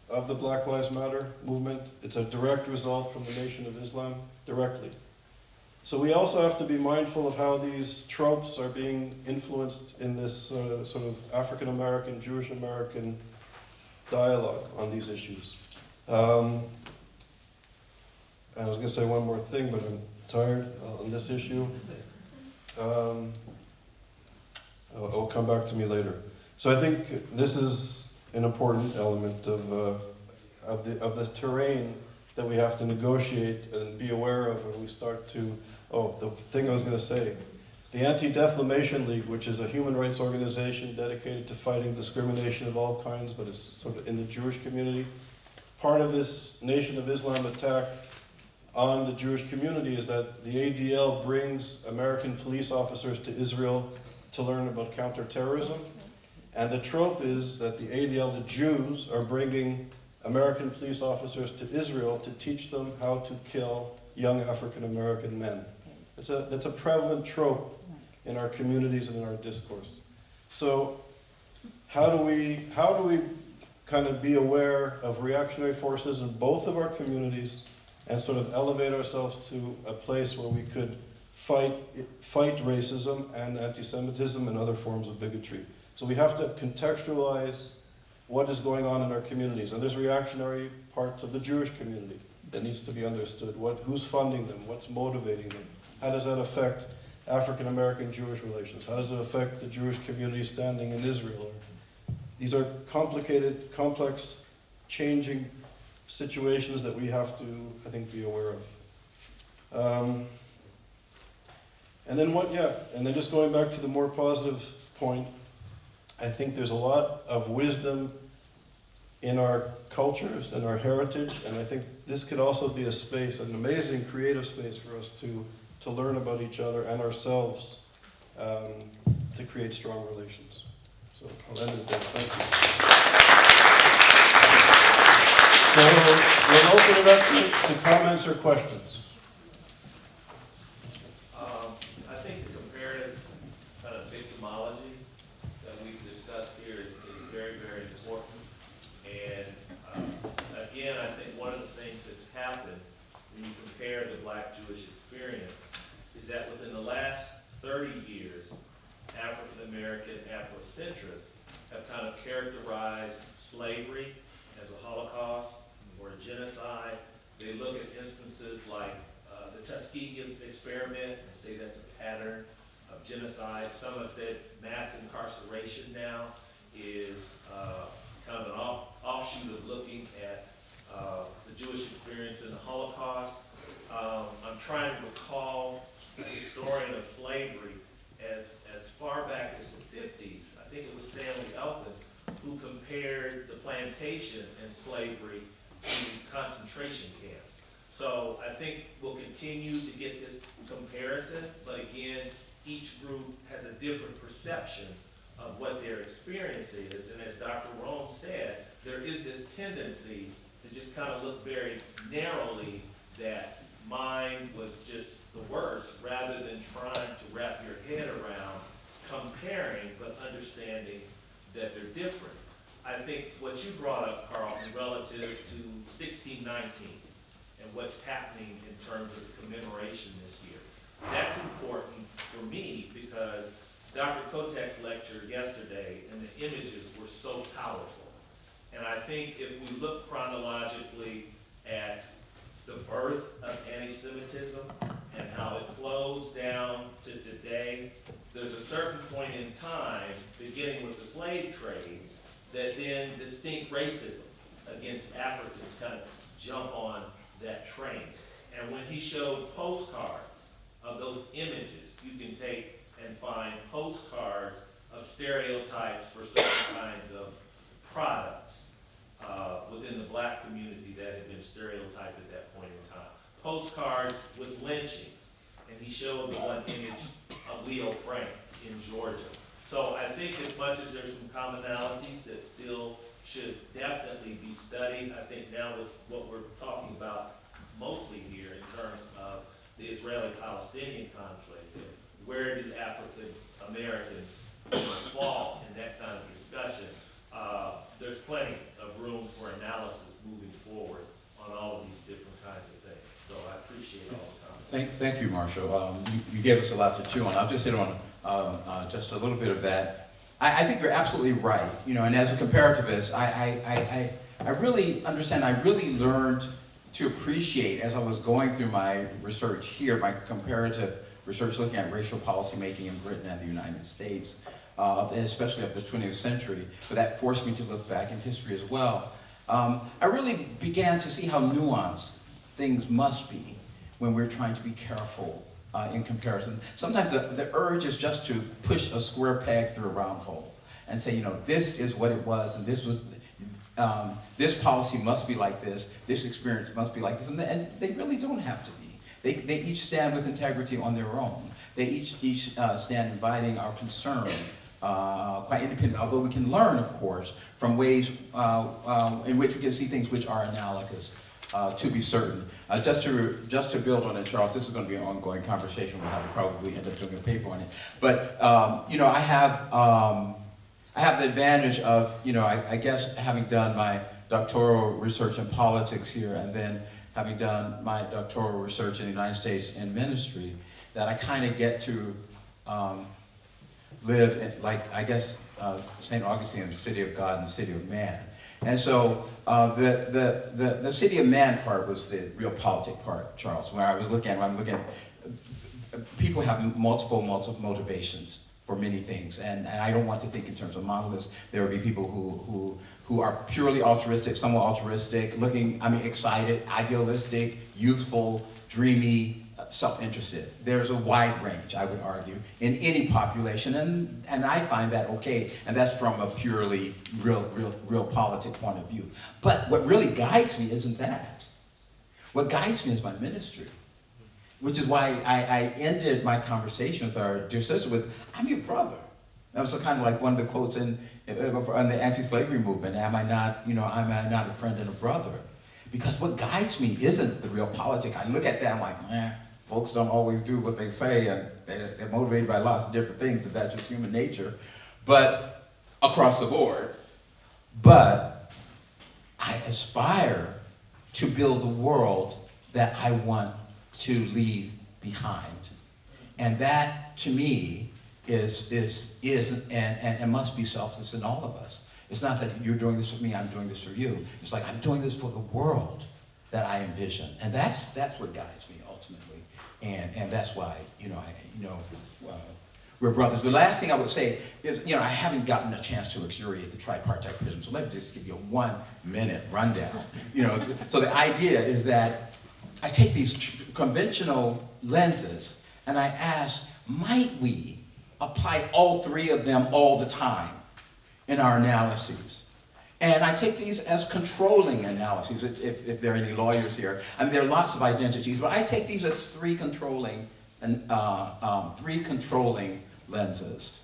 of the Black Lives Matter movement. It's a direct result from the Nation of Islam, directly. So we also have to be mindful of how these tropes are being influenced in this sort of African American, Jewish American dialogue on these issues. And I was going to say one more thing, but I'm tired on this issue. It'll come back to me later. So I think this is an important element of the terrain that we have to negotiate and be aware of when we start to. Oh, the thing I was going to say. The Anti-Defamation League, which is a human rights organization dedicated to fighting discrimination of all kinds, but is sort of in the Jewish community. Part of this Nation of Islam attack on the Jewish community is that the ADL brings American police officers to Israel to learn about counterterrorism. And the trope is that the ADL, the Jews, are bringing American police officers to Israel to teach them how to kill young African American men. That's a prevalent trope in our communities and in our discourse. So how do we kind of be aware of reactionary forces in both of our communities and sort of elevate ourselves to a place where we could fight racism and anti-Semitism and other forms of bigotry? So we have to contextualize what is going on in our communities. And there's reactionary parts of the Jewish community that needs to be understood. Who's funding them? What's motivating them? How does that affect African American Jewish relations? How does it affect the Jewish community standing in Israel? These are complicated, complex, changing situations that we have to, I think, be aware of. And then just going back to the more positive point, I think there's a lot of wisdom in our cultures and our heritage, and I think this could also be a space, an amazing creative space for us to learn about each other and ourselves, to create strong relations. So I'll end it there. Thank you. So we'll open it up to comments or questions. I think the comparative kind of victimology that we've discussed here is very, very important. And again, I think one of the things that's happened when you compare the Black Jewish experience is that within the last 30 years, African American Afrocentrists have kind of characterized slavery as a Holocaust, or a genocide. They look at instances like the Tuskegee experiment and say that's a pattern of genocide. Some have said mass incarceration now is kind of an offshoot of looking at the Jewish experience in the Holocaust. I'm trying to recall a historian of slavery as far back as the 50s. I think it was Stanley Elkins who compared the plantation and slavery to concentration camps. So I think we'll continue to get this comparison, but again, each group has a different perception of what their experience is. And as Dr. Rome said, there is this tendency to just kind of look very narrowly that mine was just the worst, rather than trying to wrap your head around comparing but understanding that they're different. I think what you brought up, Carlton, relative to 1619 and what's happening in terms of commemoration this year, that's important for me because Dr. Kotek's lecture yesterday and the images were so powerful. And I think if we look chronologically at the birth of anti-Semitism and how it flows down to today, there's a certain point in time, beginning with the slave trade, that then distinct racism against Africans kind of jump on that train. And when he showed postcards of those images, you can take and find postcards of stereotypes for certain kinds of products within the black community that had been stereotyped at that point in time. Postcards with lynchings, and he showed the one image of Leo Frank in Georgia. So I think as much as there's some commonalities that still should definitely be studied, I think now with what we're talking about mostly here in terms of the Israeli-Palestinian conflict, where did African Americans fall in that kind of discussion? There's plenty of room for analysis moving forward on all of these different kinds of things. So I appreciate all the comments. Thank you, Marshall. You gave us a lot to chew on. I'll just hit on just a little bit of that. I think you're absolutely right. You know, and as a comparativist, I really understand. I really learned to appreciate as I was going through my research here, my comparative research looking at racial policymaking in Britain and the United States, especially of the 20th century, but that forced me to look back in history as well. I really began to see how nuanced things must be when we're trying to be careful in comparison. Sometimes the urge is just to push a square peg through a round hole and say, you know, this is what it was, and this was, this policy must be like this experience must be like this, and they really don't have to be. They each stand with integrity on their own. They each stand inviting our concern, quite independent, although we can learn, of course, from ways in which we can see things which are analogous, to be certain. Just to build on it, Charles, this is going to be an ongoing conversation. We'll have to probably end up doing a paper on it. But, you know, I have the advantage of, you know, I guess having done my doctoral research in politics here and then having done my doctoral research in the United States in ministry, that I kind of get to live in, like, I guess, St. Augustine, the city of God and the city of man. And so the city of man part was the real politic part, Charles, where I'm looking at, people have multiple motivations for many things, and I don't want to think in terms of monoliths. There will be people who are purely altruistic, somewhat altruistic, excited, idealistic, youthful, dreamy, self-interested. There's a wide range, I would argue, in any population, and I find that okay, and that's from a purely real politic point of view. But what really guides me isn't that. What guides me is my ministry, which is why I ended my conversation with our dear sister with, I'm your brother. That was kind of like one of the quotes in the anti-slavery movement, am I not a friend and a brother? Because what guides me isn't the real politic. I look at that, I'm like, folks don't always do what they say, and they're motivated by lots of different things, and that's just human nature, but across the board. But I aspire to build the world that I want to leave behind. And that, to me, is and must be selfless in all of us. It's not that you're doing this for me, I'm doing this for you. It's like I'm doing this for the world that I envision. And that's what guides me ultimately. And that's why, we're brothers. The last thing I would say is, I haven't gotten a chance to luxuriate the tripartite prism, so let me just give you a 1-minute rundown. So the idea is that I take these conventional lenses and I ask, might we apply all three of them all the time in our analyses? And I take these as controlling analyses, if there are any lawyers here. I mean, there are lots of identities, but I take these as three controlling lenses.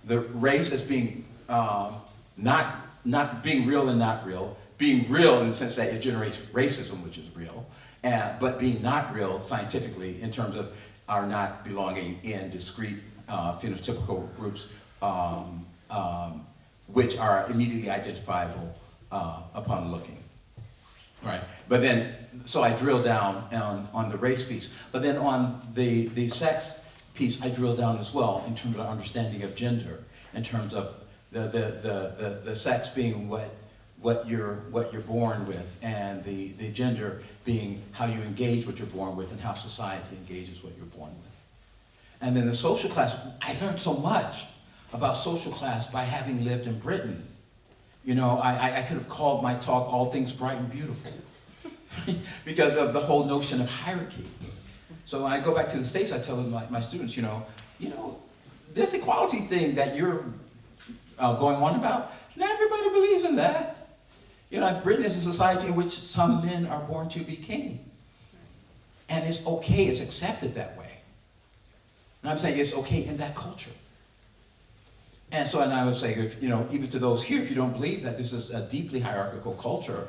The race as being not being real and not real, being real in the sense that it generates racism, which is real, but being not real scientifically in terms of our not belonging in discrete phenotypical groups, which are immediately identifiable upon looking. Right. But then, so I drill down on the race piece. But then on the sex piece, I drill down as well in terms of understanding of gender, in terms of the sex being what you're born with, and the gender being how you engage what you're born with and how society engages what you're born with. And then the social class, I learned so much about social class by having lived in Britain. I could have called my talk All Things Bright and Beautiful because of the whole notion of hierarchy. So when I go back to the States, I tell my students, this equality thing that you're going on about, not everybody believes in that. Britain is a society in which some men are born to be king. And it's okay, it's accepted that way. And I'm saying it's okay in that culture. And I would say, even to those here, if you don't believe that this is a deeply hierarchical culture,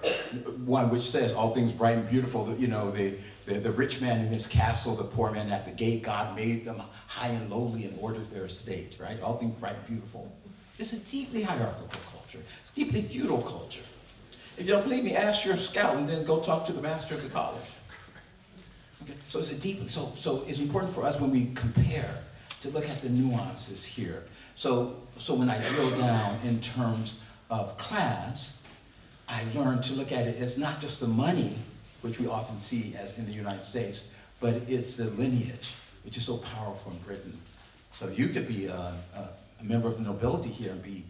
one which says all things bright and beautiful, the rich man in his castle, the poor man at the gate, God made them high and lowly and ordered their estate, right? All things bright and beautiful. It's a deeply hierarchical culture. It's a deeply feudal culture. If you don't believe me, ask your scout and then go talk to the master of the college. Okay? So so it's important for us when we compare to look at the nuances here. So when I drill down in terms of class, I learned to look at it as not just the money, which we often see as in the United States, but it's the lineage, which is so powerful in Britain. So you could be a member of the nobility here and be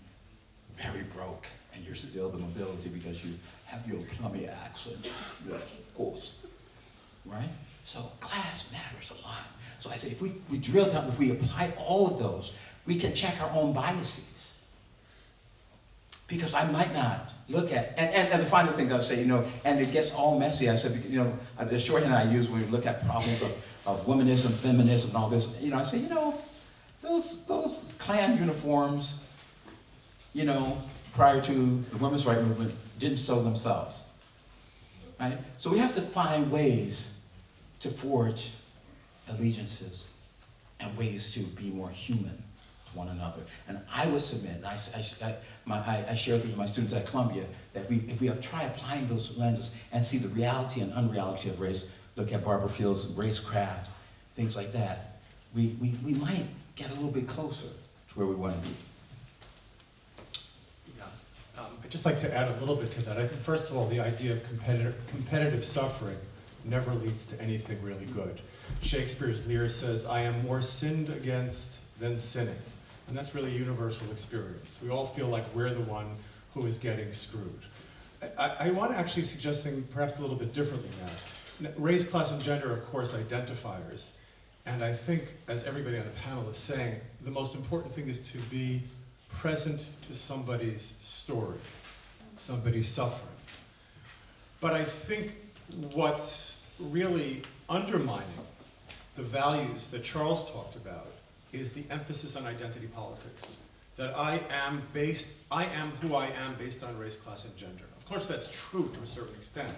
very broke, and you're still the nobility because you have your plummy accent. Yes, of course. Right? So class matters a lot. So I say, if we drill down, if we apply all of those, we can check our own biases. Because I might not look at, and the final thing that I'll say, and it gets all messy. I said, the shorthand I use when we look at problems of womanism, feminism, and all this, I say, those Klan uniforms, prior to the women's rights movement, didn't sew themselves. Right? So we have to find ways to forge allegiances and ways to be more human to one another. And I would submit, and I share with my students at Columbia, that if we try applying those lenses and see the reality and unreality of race, look at Barbara Field's racecraft, things like that, we might get a little bit closer to where we want to be. I'd just like to add a little bit to that. I think, first of all, the idea of competitive suffering never leads to anything really good. Shakespeare's Lear says, I am more sinned against than sinning. And that's really a universal experience. We all feel like we're the one who is getting screwed. I want to actually suggest things perhaps a little bit differently now. Race, class, and gender are, of course, identifiers. And I think, as everybody on the panel is saying, the most important thing is to be present to somebody's story, somebody's suffering. But I think what's really undermining the values that Charles talked about is the emphasis on identity politics. That I am who I am based on race, class, and gender. Of course, that's true to a certain extent.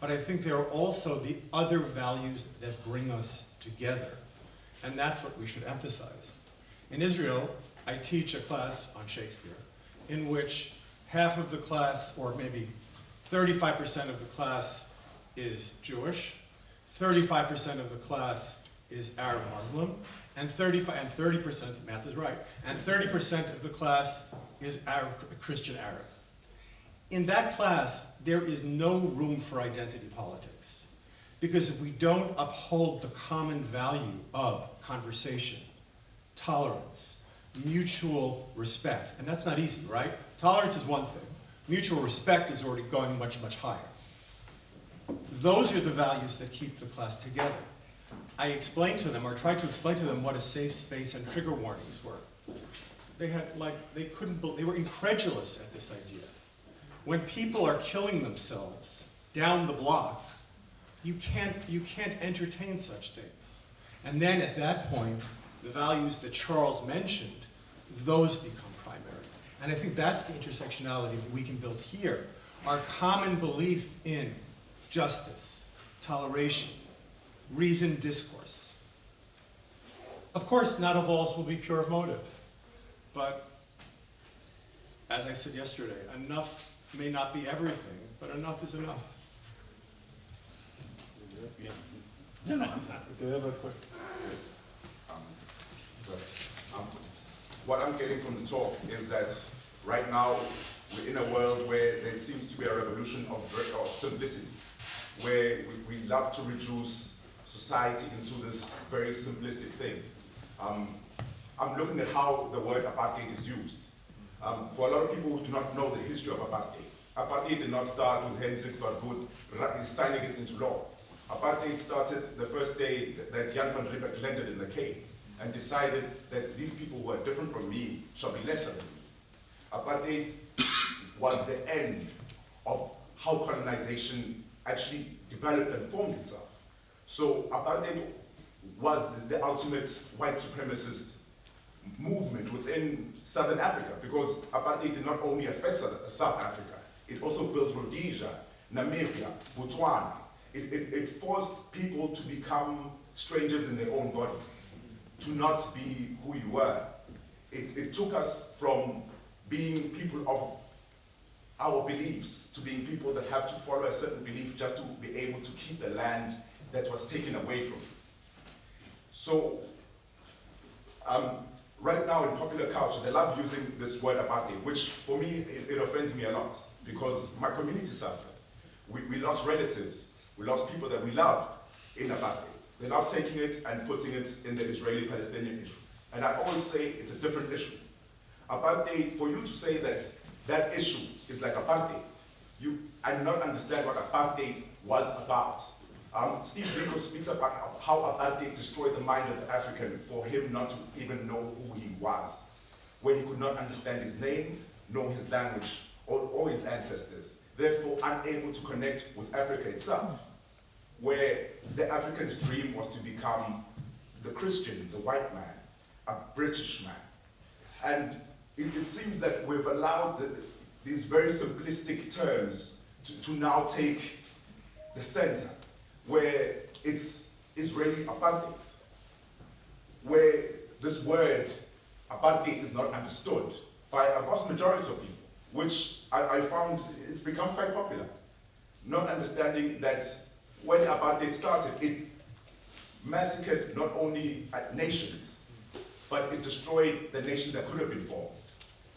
But I think there are also the other values that bring us together. And that's what we should emphasize. In Israel, I teach a class on Shakespeare in which half of the class, or maybe 35% of the class, is Jewish, 35% of the class is Arab Muslim, and 30%, math is right, and 30% of the class is Arab, Christian Arab. In that class, there is no room for identity politics. Because if we don't uphold the common value of conversation, tolerance, mutual respect, and that's not easy, right? Tolerance is one thing. Mutual respect is already going much, much higher. Those are the values that keep the class together. I explained to them, or tried to explain to them, what a safe space and trigger warnings were. They were incredulous at this idea. When people are killing themselves down the block, you can't entertain such things. And then at that point, the values that Charles mentioned, those become primary. And I think that's the intersectionality that we can build here. Our common belief in justice, toleration, reasoned discourse. Of course, not all will be pure of motive, but as I said yesterday, enough may not be everything, but enough is enough. No, no, I'm fine. Okay, we have a quick. What I'm getting from the talk is that right now we're in a world where there seems to be a revolution of simplicity, where we love to reduce society into this very simplistic thing. I'm looking at how the word apartheid is used. For a lot of people who do not know the history of apartheid did not start with Hendrik Verwoerd signing it into law. Apartheid started the first day that Jan van Riebeeck landed in the Cape and decided that these people who are different from me shall be lesser than me. Apartheid was the end of how colonization actually developed and formed itself. So apartheid was the ultimate white supremacist movement within Southern Africa, because apartheid did not only affect South Africa, it also built Rhodesia, Namibia, Botswana. It forced people to become strangers in their own bodies, to not be who you were. It took us from being people of our beliefs to being people that have to follow a certain belief just to be able to keep the land that was taken away from you. So, right now in popular culture, they love using this word apartheid, which for me, it offends me a lot, because my community suffered. We lost relatives. We lost people that we loved in apartheid. They love taking it and putting it in the Israeli-Palestinian issue. And I always say it's a different issue. Apartheid, for you to say that that issue is like apartheid, I do not understand what apartheid was about. Steve Biko speaks about how apartheid destroyed the mind of the African for him not to even know who he was, when he could not understand his name, know his language, or his ancestors, therefore unable to connect with Africa itself, where the African's dream was to become the Christian, the white man, a British man. And it seems that we've allowed these very simplistic terms to now take the center, where it's Israeli apartheid, where this word apartheid is not understood by a vast majority of people, which I found it's become quite popular. Not understanding that when apartheid started, it massacred not only nations, but it destroyed the nation that could have been formed.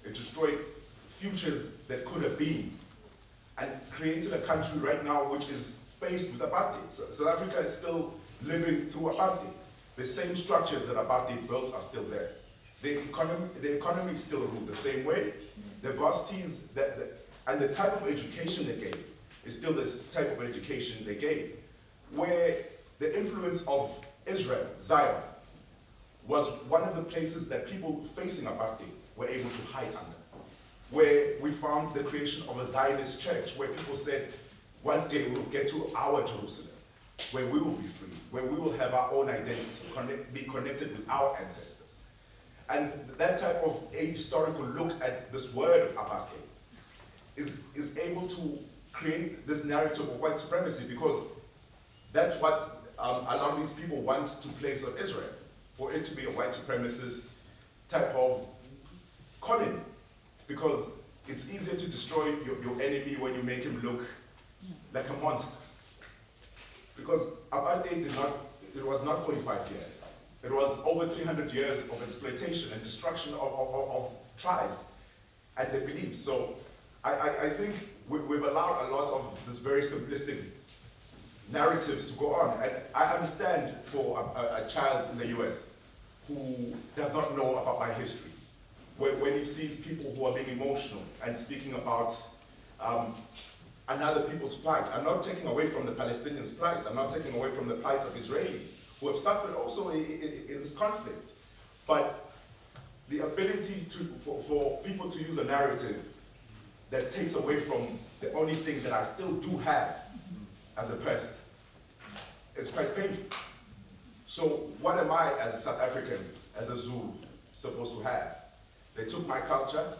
It destroyed futures that could have been, and created a country right now which is faced with apartheid. South Africa is still living through apartheid. The same structures that apartheid built are still there. The economy is still ruled the same way. The varsities and the type of education they gave is still the type of education they gave, where the influence of Israel, Zion, was one of the places that people facing apartheid were able to hide under, where we found the creation of a Zionist church, where people said, one day we will get to our Jerusalem, where we will be free, where we will have our own identity, be connected with our ancestors. And that type of historical look at this word of apartheid is able to create this narrative of white supremacy, because that's what a lot of these people want to place on Israel, for it to be a white supremacist type of colony, because it's easier to destroy your enemy when you make him look like a monster. Because apartheid it was not 45 years. It was over 300 years of exploitation and destruction of tribes and their beliefs. So I think we've allowed a lot of this very simplistic narratives to go on. And I understand for a child in the US who does not know about my history, when he sees people who are being emotional and speaking about another people's plight. I'm not taking away from the Palestinians' plight. I'm not taking away from the plight of Israelis who have suffered also in this conflict. But the ability for people to use a narrative that takes away from the only thing that I still do have as a person, it's quite painful. So what am I as a South African, as a Zulu, supposed to have? They took my culture,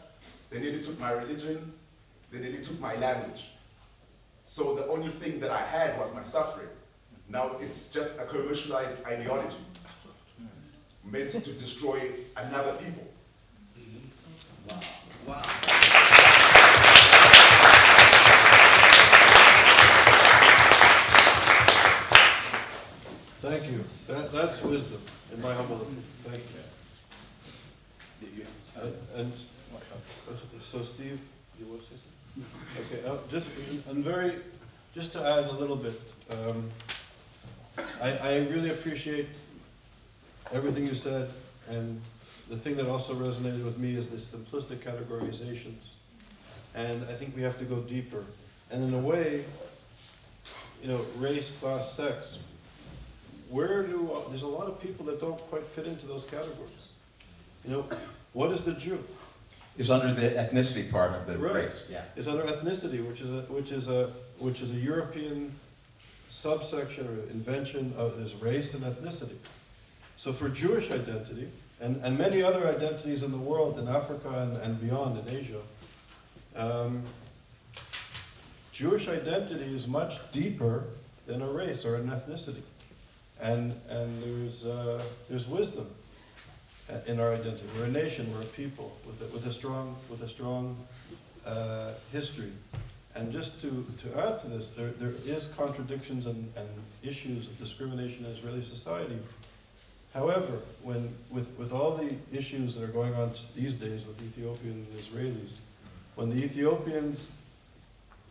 they nearly took my religion, they nearly took my language. So the only thing that I had was my suffering. Now it's just a commercialized ideology meant to destroy another people. Wow. Wow. Thank you. That's wisdom, in my humble opinion. Thank you. And so, Steve, you want to say something? Okay. Just to add a little bit. I really appreciate everything you said, and the thing that also resonated with me is the simplistic categorizations. And I think we have to go deeper. And in a way, race, class, sex. There's a lot of people that don't quite fit into those categories. What is the Jew? It's under the ethnicity part of the Right. race, yeah. It's under ethnicity, which is a European subsection or invention of this race and ethnicity. So for Jewish identity, and many other identities in the world, in Africa and beyond, in Asia, Jewish identity is much deeper than a race or an ethnicity. And there's wisdom in our identity. We're a nation, we're a people with a strong history. And just to add to this, there is contradictions and issues of discrimination in Israeli society. However, with all the issues that are going on these days with Ethiopians and Israelis, when the Ethiopians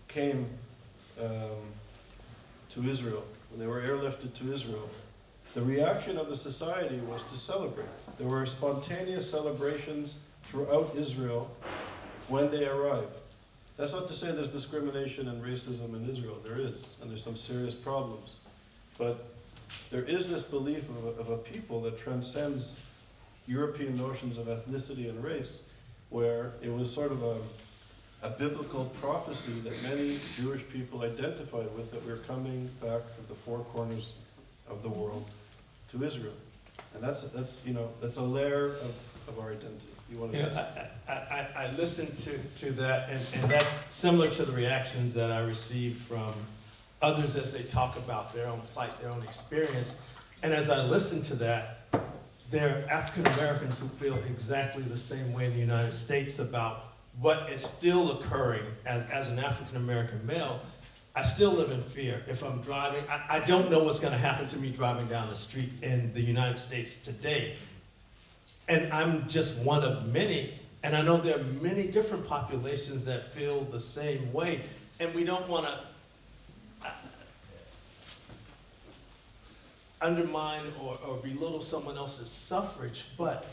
came to Israel, when they were airlifted to Israel, the reaction of the society was to celebrate. There were spontaneous celebrations throughout Israel when they arrived. That's not to say there's discrimination and racism in Israel. There is, and there's some serious problems. But there is this belief of a people that transcends European notions of ethnicity and race, where it was sort of a biblical prophecy that many Jewish people identified with, that we're coming back from the four corners of the world to Israel. And that's a layer of our identity. You want to say? I listened to that, and that's similar to the reactions that I received from others as they talk about their own plight, their own experience. And as I listen to that, there are African Americans who feel exactly the same way in the United States about what is still occurring as an African American male. I still live in fear. If I'm driving, I don't know what's going to happen to me driving down the street in the United States today. And I'm just one of many, and I know there are many different populations that feel the same way, and we don't want to undermine or belittle someone else's suffrage, but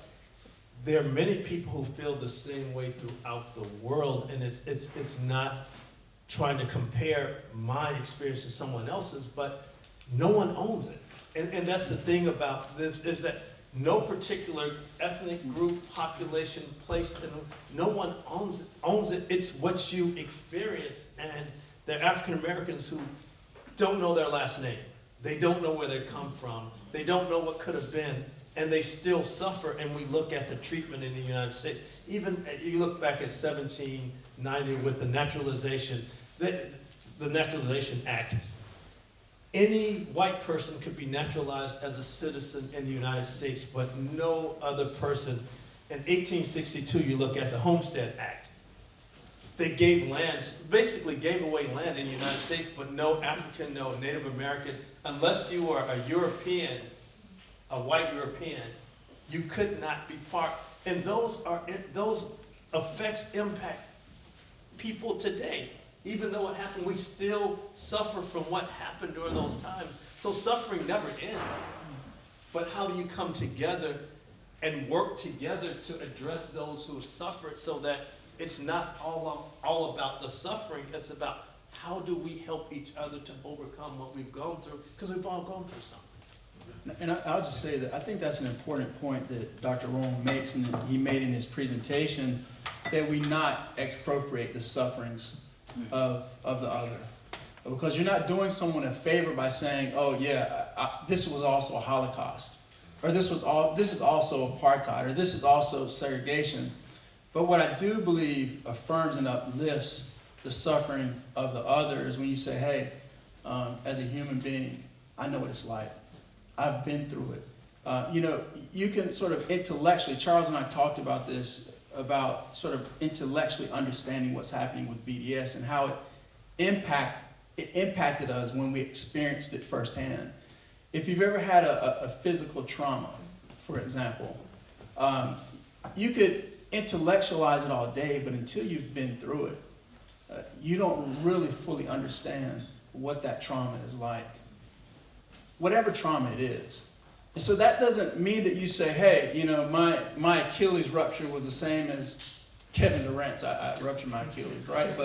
there are many people who feel the same way throughout the world, and it's not trying to compare my experience to someone else's, but no one owns it. And that's the thing about this, is that no particular ethnic group, population, place, no one owns it. It's what you experience. And there are African Americans who don't know their last name. They don't know where they come from. They don't know what could have been, and they still suffer. And we look at the treatment in the United States. Even you look back at 1790 with the naturalization, the Naturalization Act. Any white person could be naturalized as a citizen in the United States, but no other person. In 1862, you look at the Homestead Act. They gave land, basically gave away land in the United States, but no African, no Native American, unless you are a European, a white European, you could not be part. And those effects impact people today. Even though it happened, we still suffer from what happened during those times. So suffering never ends. But how do you come together and work together to address those who have suffered so that it's not all about the suffering, it's about how do we help each other to overcome what we've gone through, because we've all gone through something. And I'll just say that I think that's an important point that Dr. Rome makes and that he made in his presentation, that we not expropriate the sufferings of the other. Because you're not doing someone a favor by saying, oh yeah, this was also a Holocaust, or this is also apartheid, or this is also segregation. But what I do believe affirms and uplifts the suffering of the other is when you say, hey, as a human being, I know what it's like. I've been through it. You can sort of intellectually, Charles and I talked about this, about sort of intellectually understanding what's happening with BDS and how it impacted us when we experienced it firsthand. If you've ever had a physical trauma, for example, you could intellectualize it all day, but until you've been through it, you don't really fully understand what that trauma is like. Whatever trauma it is. And so that doesn't mean that you say, hey, my Achilles rupture was the same as Kevin Durant's. I ruptured my Achilles, right?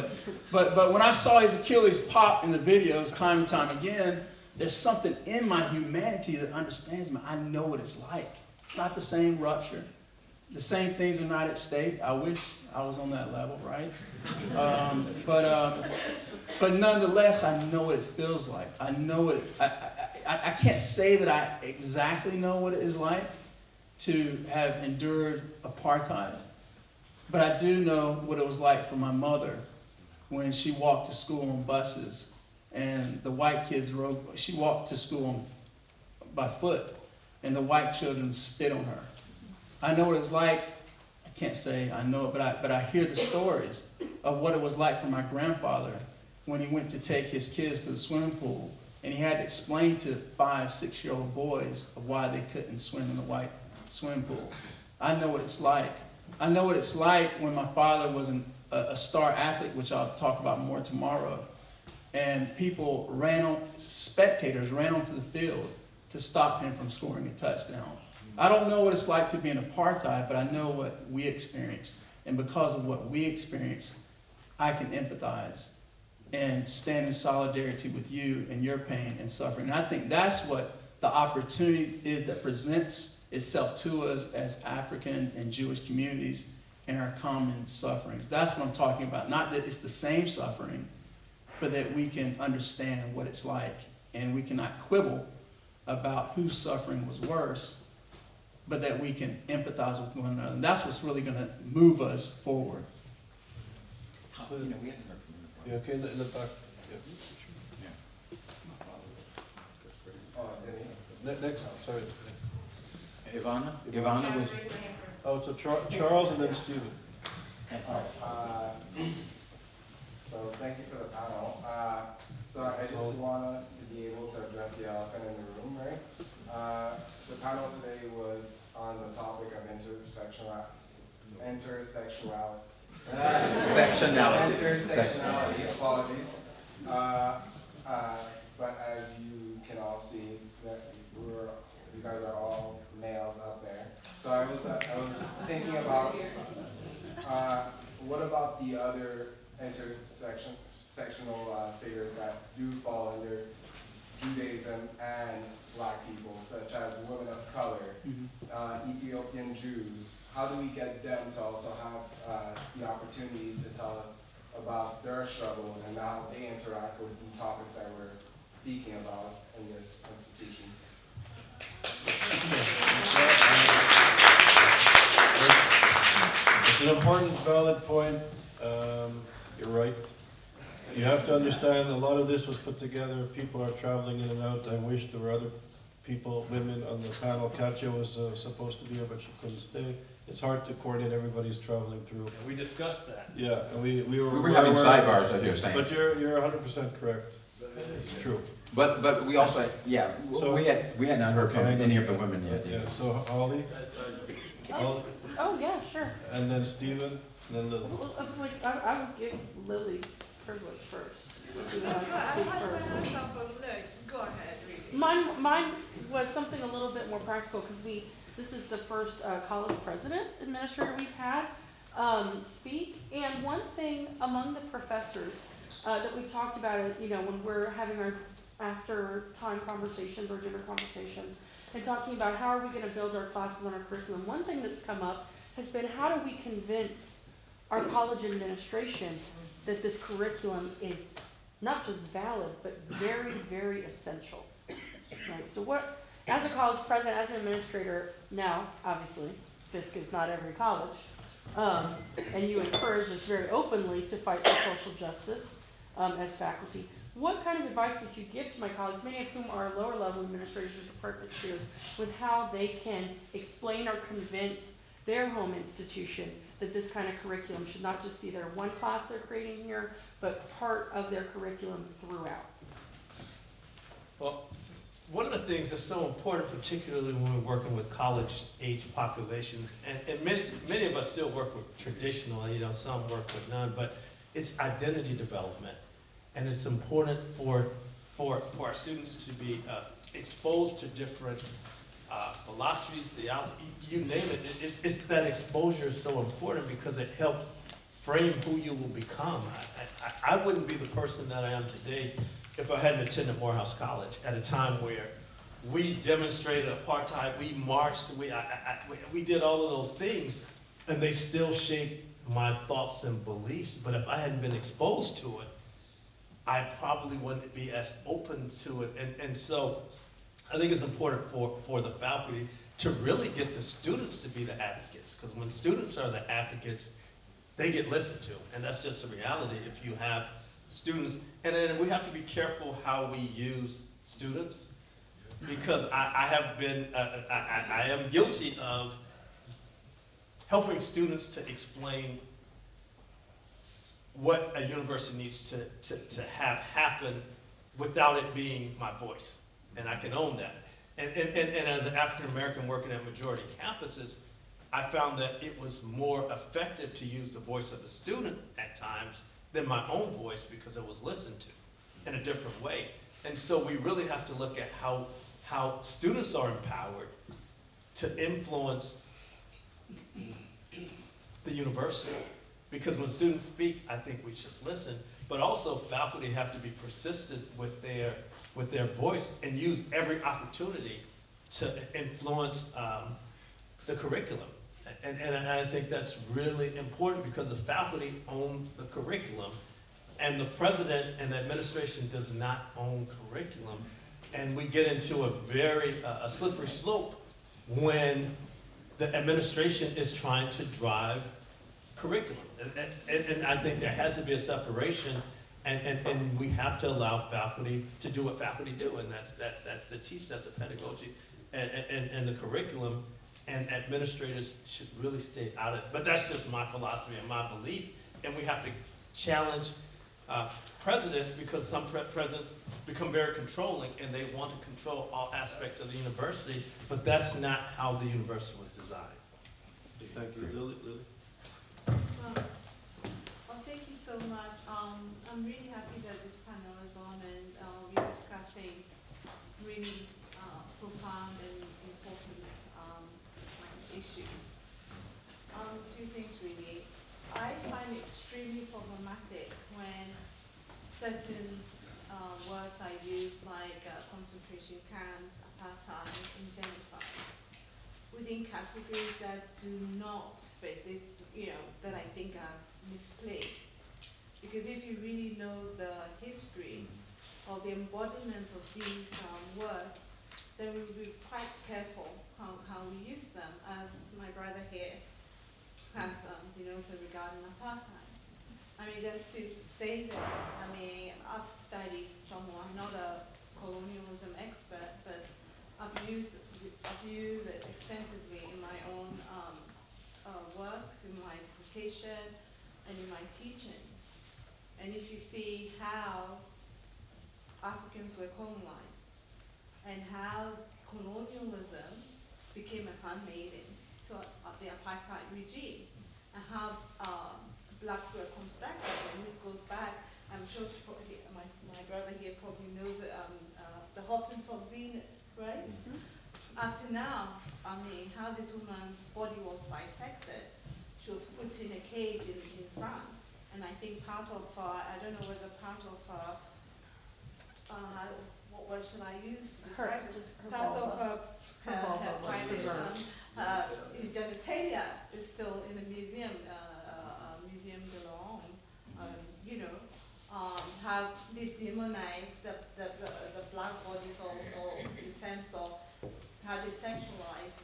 But when I saw his Achilles pop in the videos time and time again, there's something in my humanity that understands me. I know what it's like. It's not the same rupture. The same things are not at stake. I wish I was on that level, right? But nonetheless, I know what it feels like. I know what I can't say that I exactly know what it is like to have endured apartheid, but I do know what it was like for my mother when she walked to school on buses and the white kids she walked to school by foot and the white children spit on her. I know what it's like. I can't say I know it, but I hear the stories of what it was like for my grandfather when he went to take his kids to the swimming pool. And he had to explain to 5-, 6-year-old boys of why they couldn't swim in the white swimming pool. I know what it's like. I know what it's like when my father was a star athlete, which I'll talk about more tomorrow. And spectators ran onto the field to stop him from scoring a touchdown. I don't know what it's like to be in apartheid, but I know what we experienced. And because of what we experienced, I can empathize and stand in solidarity with you and your pain and suffering. And I think that's what the opportunity is that presents itself to us as African and Jewish communities and our common sufferings. That's what I'm talking about. Not that it's the same suffering, but that we can understand what it's like. And we cannot quibble about whose suffering was worse, but that we can empathize with one another. And that's what's really going to move us forward. Yeah, okay, in the back. Yeah. Next, sorry. Ivana was. Oh, so Charles and then Stephen. So thank you for the panel. So I just want us to be able to address the elephant in the room, right? The panel today was on the topic of intersectionality, apologies. But as you can all see, you guys are all males out there. So I was thinking about what about the other intersectional figures that do fall under Judaism and Black people, such as women of color, Ethiopian Jews. How do we get them to also have the opportunities to tell us about their struggles and how they interact with the topics that we're speaking about in this institution? It's an important, valid point. You're right. You have to understand a lot of this was put together. People are traveling in and out. I wish there were other people, women on the panel. Katja was supposed to be here, but she couldn't stay. It's hard to coordinate everybody's traveling through. And we discussed that. Yeah, and we We were having sidebars out here saying. But you're 100% correct. It's true. But we also, yeah, So- we had not heard from Okay, any of the women yet. Yeah, so Holly, Holly, Oh, yeah, sure. and then Stephen, and then Lily. Well, I was like, I would give Lily privilege first. Would you like to speak first? Go ahead, really. Mine was something a little bit more practical, because this is the first college president administrator we've had speak. And one thing among the professors that we've talked about, when we're having our after time conversations or dinner conversations, and talking about how are we going to build our classes on our curriculum, one thing that's come up has been how do we convince our college administration that this curriculum is not just valid, but very, very essential. Right? So as a college president, as an administrator, now, obviously, FISC is not every college, and you encourage us very openly to fight for social justice as faculty. What kind of advice would you give to my colleagues, many of whom are lower level administrators or department chairs, with how they can explain or convince their home institutions that this kind of curriculum should not just be their one class they're creating here, but part of their curriculum throughout? Well, one of the things that's so important, particularly when we're working with college-age populations, and many of us still work with traditional, some work with none, but it's identity development. And it's important for our students to be exposed to different philosophies, theology, you name it. It's that exposure is so important because it helps frame who you will become. I wouldn't be the person that I am today if I hadn't attended Morehouse College at a time where we demonstrated apartheid, we marched, we did all of those things, and they still shaped my thoughts and beliefs. But if I hadn't been exposed to it, I probably wouldn't be as open to it. And so I think it's important for the faculty to really get the students to be the advocates, because when students are the advocates, they get listened to, and that's just a reality if you have students. And then we have to be careful how we use students, because I am guilty of helping students to explain what a university needs to have happen without it being my voice, and I can own that. And as an African American working at majority campuses, I found that it was more effective to use the voice of the student at times than my own voice, because it was listened to in a different way. And so we really have to look at how students are empowered to influence the university. Because when students speak, I think we should listen, but also faculty have to be persistent with their voice and use every opportunity to influence the curriculum. And I think that's really important, because the faculty own the curriculum, and the president and the administration does not own curriculum. And we get into a slippery slope when the administration is trying to drive curriculum. And I think there has to be a separation, and we have to allow faculty to do what faculty do, and that's the teach, that's the pedagogy, and the curriculum, and administrators should really stay out of it. But that's just my philosophy and my belief, and we have to challenge presidents, because some presidents become very controlling, and they want to control all aspects of the university, but that's not how the university was designed. Thank you. Lily? Well, thank you so much. I'm really happy that this panel is on, and we're discussing really profound and important issues. Two things really. I find it extremely problematic when certain words are used, like concentration camps, apartheid, and genocide, within categories that do not fit, that I think are misplaced. Because if you really know the history or the embodiment of these words, then we will be quite careful how we use them, as my brother here has denoted regarding apartheid. I mean, just to say that, I've studied Jomo. I'm not a colonialism expert, but I've used it extensively in my own work, in my dissertation, and in my teaching. And if you see how Africans were colonized and how colonialism became a handmaiden to the apartheid regime, and how blacks were constructed. And this goes back, I'm sure my brother here probably knows the Hottentot Venus, right? Up to now, I mean, how this woman's body was dissected. She was put in a cage in France. And I think part of, I don't know whether part of, what word should I use to describe it? Part of her private genitalia is still in the museum, Museum de l'Homme. You know, how they demonize the black bodies, or in terms of how they sexualize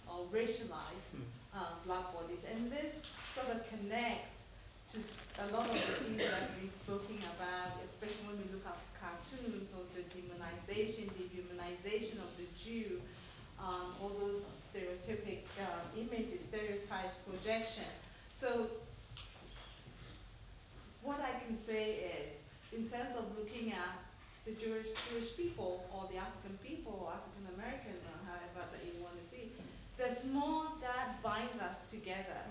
or racialize black bodies. And this sort of connects to a lot of the things that we've spoken about, especially when we look at cartoons of the demonization, the dehumanization of the Jew, all those stereotypic images, stereotypes, projection. So what I can say is, in terms of looking at the Jewish people, or the African people, or African American, or however that you want to see, there's more that binds us together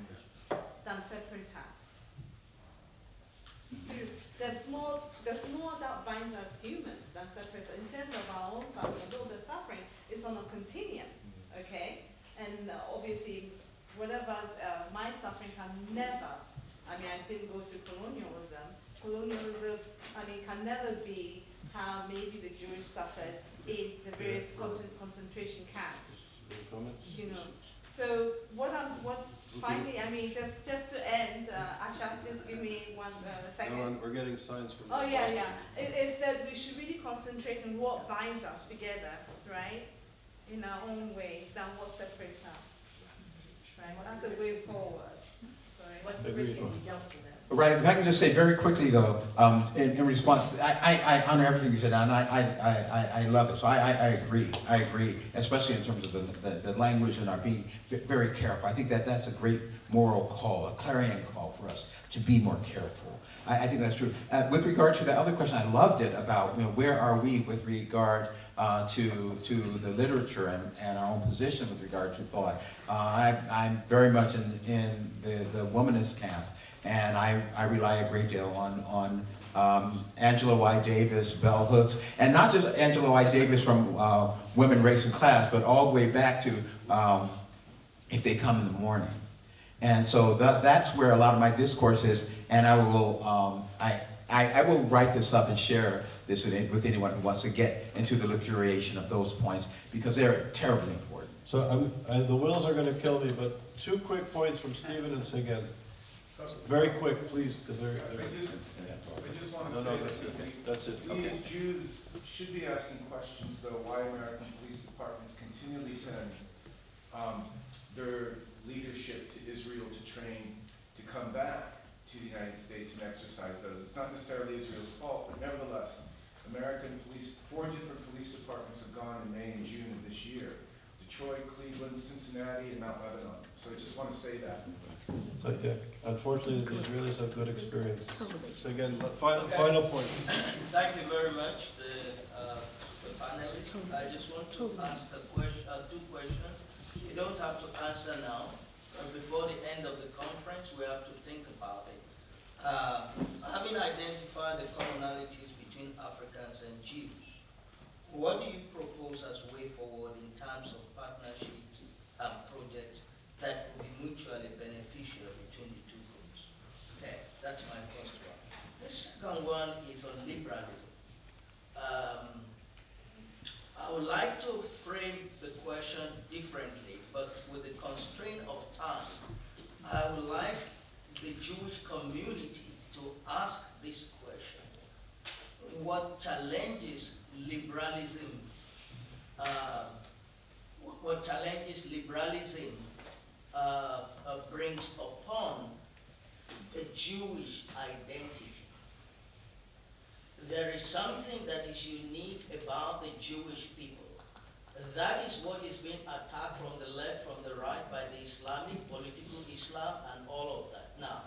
than separates us. Seriously, there's more that binds us humans than separates us. In terms of our own suffering, although the suffering is on a continuum, okay? And obviously, whatever my suffering can never, I mean, I didn't go through colonialism. Colonialism, I mean, can never be how maybe the Jewish suffered in the various concentration camps. You know. So finally, I mean, just to end, Asha, just give me one second. No, we're getting signs from. Oh yeah. It's that we should really concentrate on what binds us together, right? In our own ways, than what separates us. Right. That's the way forward. Sorry. What's the risk if you don't do that? Right, if I can just say very quickly though, in response, I honor everything you said, and I love it. So I agree, especially in terms of the language and our being very careful. I think that's a great moral call, a clarion call for us to be more careful. I think that's true. With regard to the other question, I loved it about, you know, where are we with regard to the literature and our own position with regard to thought. I'm very much in the womanist camp. And I rely a great deal on Angela Y. Davis, bell hooks, and not just Angela Y. Davis from Women, Race, and Class, but all the way back to If They Come in the Morning. And so that's where a lot of my discourse is, and I will write this up and share this with anyone who wants to get into the luxuriation of those points, because they're terribly important. So the wheels are going to kill me, but 2 quick points from Stephen and Sagen. Very quick, please, because they're. I just want to No, say that's that it. That's it. we Okay. as Jews should be asking questions, though, why American police departments continually send their leadership to Israel to train to come back to the United States and exercise those. It's not necessarily Israel's fault, but nevertheless, American police, 4 different police departments have gone in May and June of this year. Detroit, Cleveland, Cincinnati, and Mount Lebanon. So I just want to say that. So yeah, unfortunately, the Israelis have good experience. So again, final point. Thank you very much, the panelists. I just want to ask 2 questions. You don't have to answer now, but before the end of the conference, we have to think about it. Having identified the commonalities between Africans and Jews, what do you propose as way forward in terms of partnerships and projects that could be mutually beneficial between the 2 groups? Okay, that's my first one. The second one is on liberalism. I would like to frame the question differently, but with the constraint of time. I would like the Jewish community to ask this question. What challenges liberalism brings upon the Jewish identity? There is something that is unique about the Jewish people. That is what is being attacked from the left, from the right, by the Islamic, political Islam, and all of that. Now,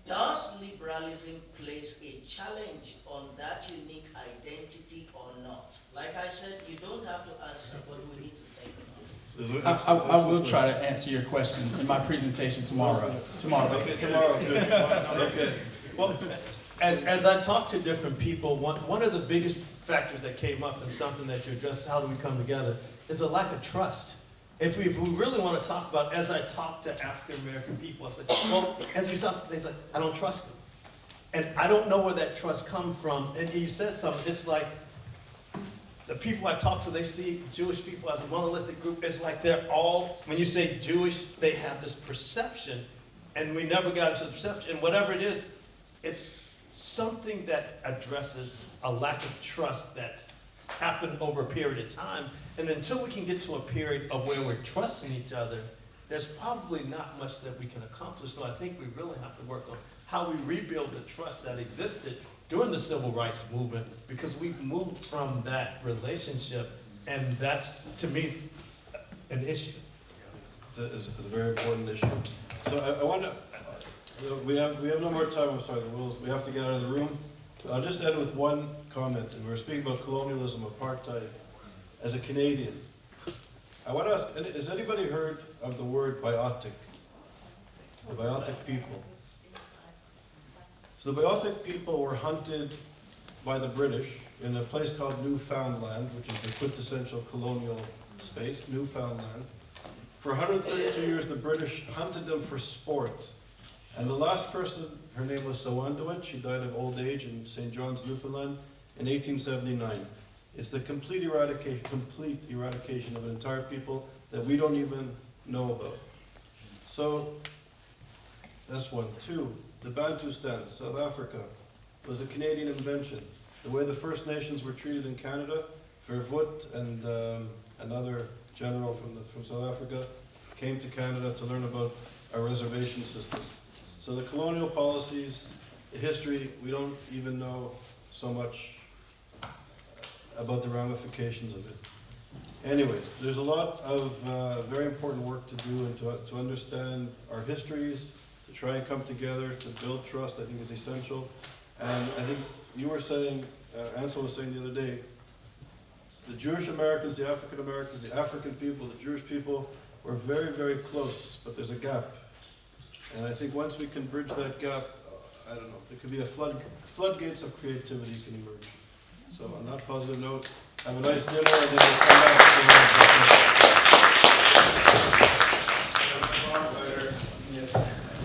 does liberalism place a challenge on that unique identity or not? Like I said, you don't have to answer, but we need to think about it. I will try to answer your question in my presentation tomorrow. Okay, tomorrow, good. Okay. Well, as I talk to different people, one of the biggest factors that came up and something that you addressed, how do we come together, is a lack of trust. If we really want to talk about, as I talk to African American people, I say, well, as we talk, they say, I don't trust them. And I don't know where that trust comes from. And you said something, it's like, the people I talk to, they see Jewish people as a monolithic group. It's like they're all, when you say Jewish, they have this perception, and we never got into the perception. And whatever it is, it's something that addresses a lack of trust that's happened over a period of time. And until we can get to a period of where we're trusting each other, there's probably not much that we can accomplish. So I think we really have to work on how we rebuild the trust that existed during the civil rights movement, because we've moved from that relationship, and that's, to me, an issue. It's a very important issue. So I want to, we have no more time, I'm sorry, the rules, we have to get out of the room. I'll just end with one comment, and we're speaking about colonialism, apartheid. As a Canadian, I want to ask, has anybody heard of the word biotic? The biotic people. So the biotic people were hunted by the British in a place called Newfoundland, which is the quintessential colonial space, Newfoundland. For 132 years, the British hunted them for sport. And the last person, her name was Sawandowit, she died of old age in St. John's, Newfoundland, in 1879. It's the complete eradication of an entire people that we don't even know about. So, that's one. Two, the Bantustan, South Africa, was a Canadian invention. The way the First Nations were treated in Canada, Verwoerd and another general from South Africa came to Canada to learn about our reservation system. So the colonial policies, the history, we don't even know so much about the ramifications of it. Anyways, there's a lot of very important work to do and to understand our histories, to try and come together, to build trust, I think is essential. And I think you were saying, Ansel was saying the other day, the Jewish Americans, the African Americans, the African people, the Jewish people were very, very close, but there's a gap. And I think once we can bridge that gap, I don't know, there could be a floodgates of creativity can emerge. So on that positive note, have a nice dinner, and then we'll come back to